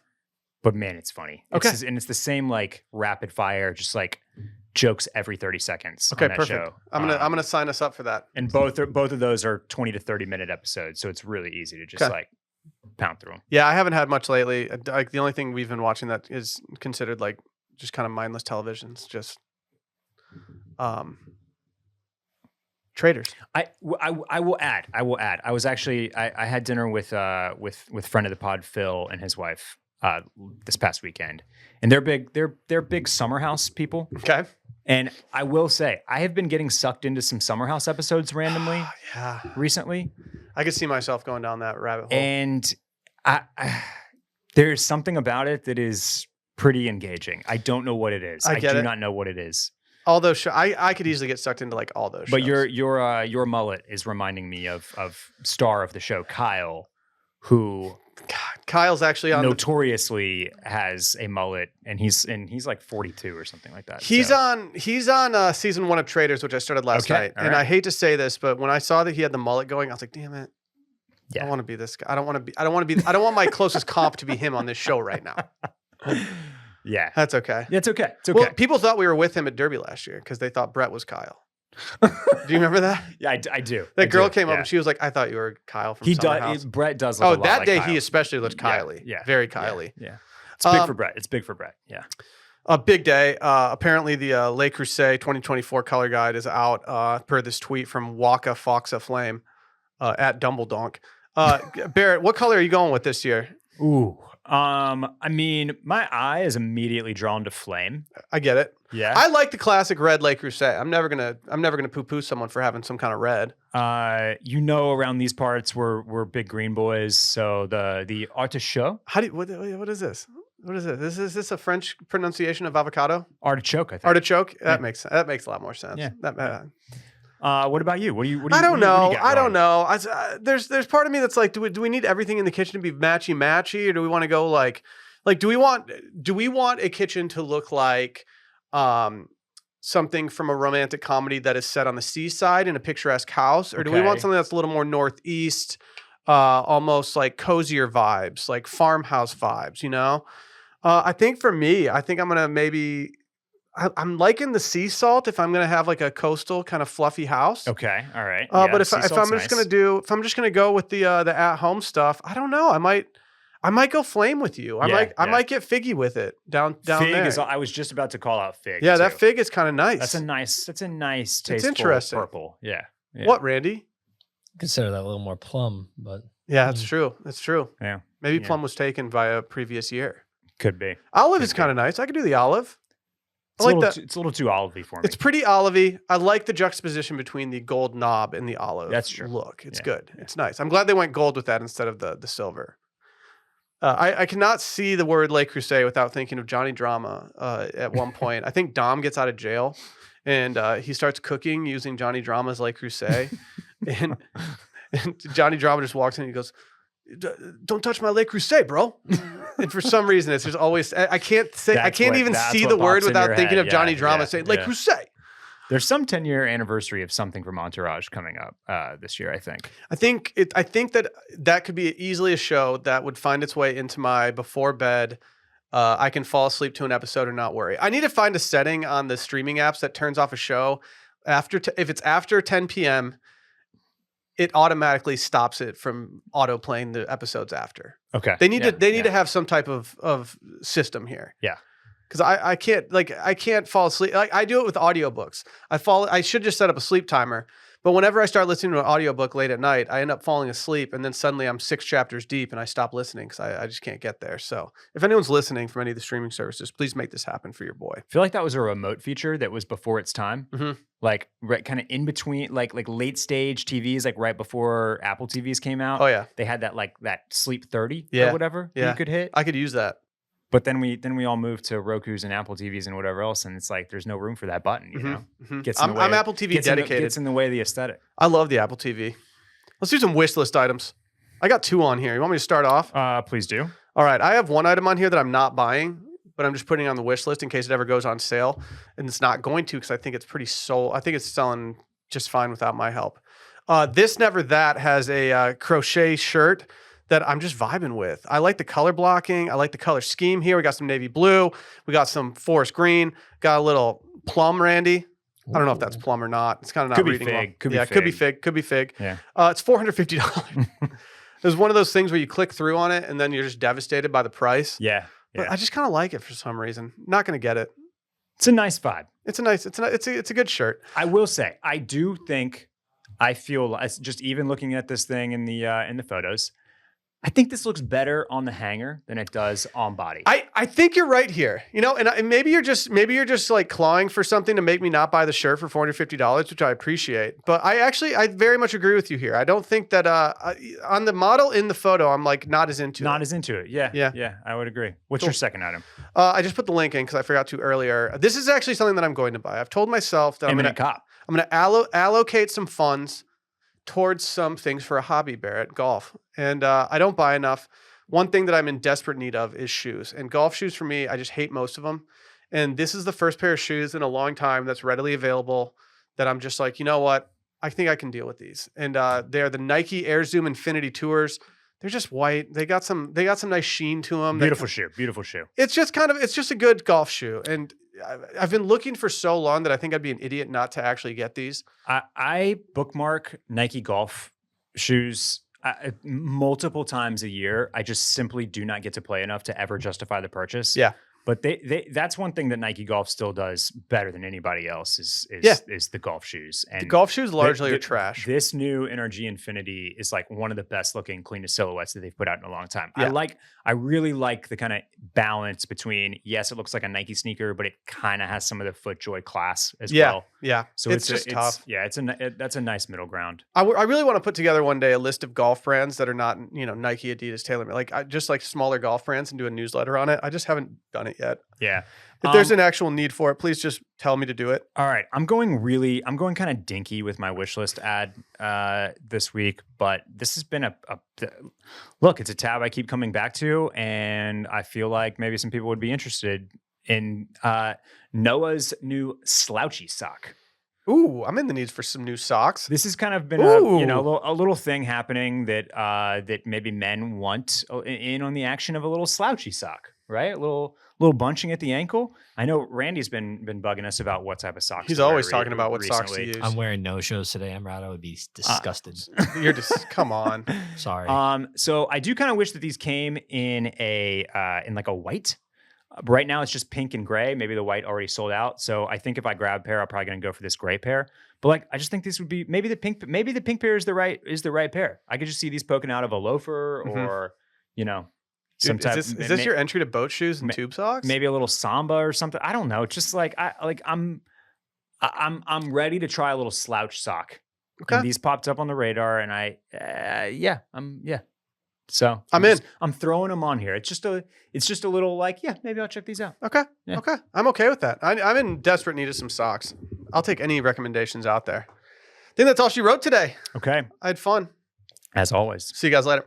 But man, it's funny. Okay. It's the same like rapid fire, just like jokes every 30 seconds. Okay, on that perfect. Show. I'm gonna sign us up for that. And both of those are 20 to 30 minute episodes, so it's really easy to just like pound through them. Yeah, I haven't had much lately. Like the only thing we've been watching that is considered like just kind of mindless television's just Traders. I will add. I was actually I had dinner with friend of the pod Phil and his wife this past weekend, and they're big Summer House people. Okay. And I will say, I have been getting sucked into some Summer House episodes randomly. Recently. I could see myself going down that rabbit hole. And there's something about it that is pretty engaging. I don't know what it is. I do not know what it is. All those shows, I could easily get sucked into like all those shows. But your mullet is reminding me of star of the show, Kyle, who Kyle's actually on notoriously has a mullet, and he's like 42 or something like that. He's on season 1 of Traders, which I started last night. And right. I hate to say this, but when I saw that he had the mullet going, I was like, damn it. Yeah. I don't want to be this guy. I don't want my closest comp to be him on this show right now. Yeah. That's okay. Yeah, it's okay. It's okay. Well, people thought we were with him at Derby last year because they thought Brett was Kyle. Do you remember that? Yeah, I do. That girl came up and she was like, I thought you were Kyle from Summer House. Brett does look a lot that like day Kyle. he especially looked Kylie. Yeah. Very Kylie. Yeah. It's big for Brett. It's big for Brett. Yeah. A big day. Apparently the Le Creuset 2024 color guide is out per this tweet from Waka Foxa Flame at Dumbledonk. Barrett, what color are you going with this year? Ooh. I mean, my eye is immediately drawn to flame. I get it. Yeah. I like the classic red Le Creuset. I'm never gonna poo-poo someone for having some kind of red. Around these parts we're big green boys. So the artichoke. What is this? What is it? Is this a French pronunciation of avocado? Artichoke, I think. Artichoke? That makes a lot more sense. Yeah. What about you? What do you? I don't know. I don't know. There's part of me that's like, do we need everything in the kitchen to be matchy, or do we want to go like do we want a kitchen to look like something from a romantic comedy that is set on the seaside in a picturesque house, or do we want something that's a little more northeast, almost like cozier vibes, like farmhouse vibes? You know, I think for me, I'm gonna maybe. I'm liking the sea salt if I'm gonna have like a coastal kind of fluffy house. Okay, all right. But if I'm just gonna go with the at home stuff, I don't know. I might go flame with you. I might get figgy with it down fig there. I was just about to call out fig. Yeah, too. that fig is kind of nice. That's a nice tasteful it's interesting. Purple. Yeah. What, Randy? Consider that a little more plum, but yeah, that's true. That's true. Yeah. Maybe plum was taken by a previous year. Could be. Olive is kind of nice. I could do the olive. It's a little too olivey for me. It's pretty olivey. I like the juxtaposition between the gold knob and the olive. That's true. Look, it's good. Yeah. It's nice. I'm glad they went gold with that instead of the silver. I cannot see the word Le Creuset without thinking of Johnny Drama at one point. I think Dom gets out of jail and he starts cooking using Johnny Drama's Le Creuset. and Johnny Drama just walks in and he goes, don't touch my Le Creuset, bro. And for some reason, it's just always, I can't even see the word without thinking of Johnny Drama saying Le Creuset. There's some 10-year anniversary of something from Entourage coming up this year, I think. I think that could be easily a show that would find its way into my before bed. I can fall asleep to an episode and not worry. I need to find a setting on the streaming apps that turns off a show if it's after 10 p.m. It automatically stops it from auto playing the episodes after. Okay. They need to have some type of system here. Yeah. Because I can't fall asleep. Like I do it with audiobooks. I should just set up a sleep timer. But whenever I start listening to an audiobook late at night, I end up falling asleep, and then suddenly I'm 6 chapters deep and I stop listening because I just can't get there. So if anyone's listening from any of the streaming services, please make this happen for your boy. I feel like that was a remote feature that was before its time. Mm-hmm. Like kind of in between, like late stage TVs, like right before Apple TVs came out. Oh yeah, they had that sleep 30 or whatever that you could hit. I could use that. But then we all moved to Roku's and Apple TVs and whatever else, and it's like there's no room for that button. You know, gets in the way. I'm Apple TV dedicated. Gets in the way of the aesthetic. I love the Apple TV. Let's do some wish list items. I got 2 on here. You want me to start off? Please do. All right, I have 1 item on here that I'm not buying, but I'm just putting it on the wish list in case it ever goes on sale, and it's not going to because I think it's I think it's selling just fine without my help. This Never That has a crochet shirt that I'm just vibing with. I like the color blocking. I like the color scheme here. We got some navy blue. We got some forest green. Got a little plum, Randy. I don't know if that's plum or not. It's kind of not reading well. Could be fig. Yeah. It's $450. There's one of those things where you click through on it and then you're just devastated by the price. Yeah. But I just kind of like it for some reason. Not going to get it. It's a nice vibe. It's a good shirt. I will say, I do think, I feel just even looking at this thing in the photos, I think this looks better on the hanger than it does on body. I think you're right here. You know, and maybe you're just like clawing for something to make me not buy the shirt for $450, which I appreciate. But I very much agree with you here. I don't think that on the model in the photo, I'm like not as into it. Yeah, I would agree. What's your second item? I just put the link in because I forgot to earlier. This is actually something that I'm going to buy. I've told myself that I'm going to allocate some funds towards some things for a hobby, Barrett, golf. And I don't buy enough. one thing that I'm in desperate need of is shoes. And golf shoes for me, I just hate most of them. And this is the first pair of shoes in a long time that's readily available that I'm just like, you know what? I think I can deal with these. And they're the Nike Air Zoom Infinity Tours. They're just white. They got some nice sheen to them. Beautiful shoe. It's just a good golf shoe. And I've been looking for so long that I think I'd be an idiot not to actually get these. I bookmark Nike golf shoes multiple times a year. I just simply do not get to play enough to ever justify the purchase. Yeah. But that's one thing that Nike Golf still does better than anybody else is the golf shoes. And the golf shoes largely are trash. This new NRG Infinity is like one of the best looking, cleanest silhouettes that they've put out in a long time. Yeah. I really like the kind of balance between, yes, it looks like a Nike sneaker, but it kind of has some of the FootJoy class as well. Yeah. So it's just tough. Yeah, that's a nice middle ground. I really want to put together one day a list of golf brands that are not, Nike, Adidas, TaylorMade, like just like smaller golf brands and do a newsletter on it. I just haven't done it yet. Yeah. If there's an actual need for it, please just tell me to do it. All right. I'm going kind of dinky with my wish list ad this week, but this has been look, it's a tab I keep coming back to, and I feel like maybe some people would be interested in Noah's new slouchy sock. Ooh, I'm in the need for some new socks. This has kind of been a little thing happening that maybe men want in on the action of a little slouchy sock, right? A little bunching at the ankle. I know Randy's been bugging us about what type of socks. He's always talking about what socks to use. I'm wearing no-shows today. I would be disgusted. You're just come on. Sorry. So I do kind of wish that these came in like a white. Right now it's just pink and gray. Maybe the white already sold out. So I think if I grab a pair, I'm probably going to go for this gray pair. But like, I just think this would be maybe the pink pair is the right pair. I could just see these poking out of a loafer or some type. Is this your entry to boat shoes and tube socks? Maybe a little Samba or something. I don't know. Just like I'm ready to try a little slouch sock. Okay. And these popped up on the radar, and So I'm in. I'm throwing them on here. It's just a little like, maybe I'll check these out. Okay. Yeah. Okay. I'm okay with that. I'm in desperate need of some socks. I'll take any recommendations out there. I think that's all she wrote today. Okay. I had fun. As always. See you guys later.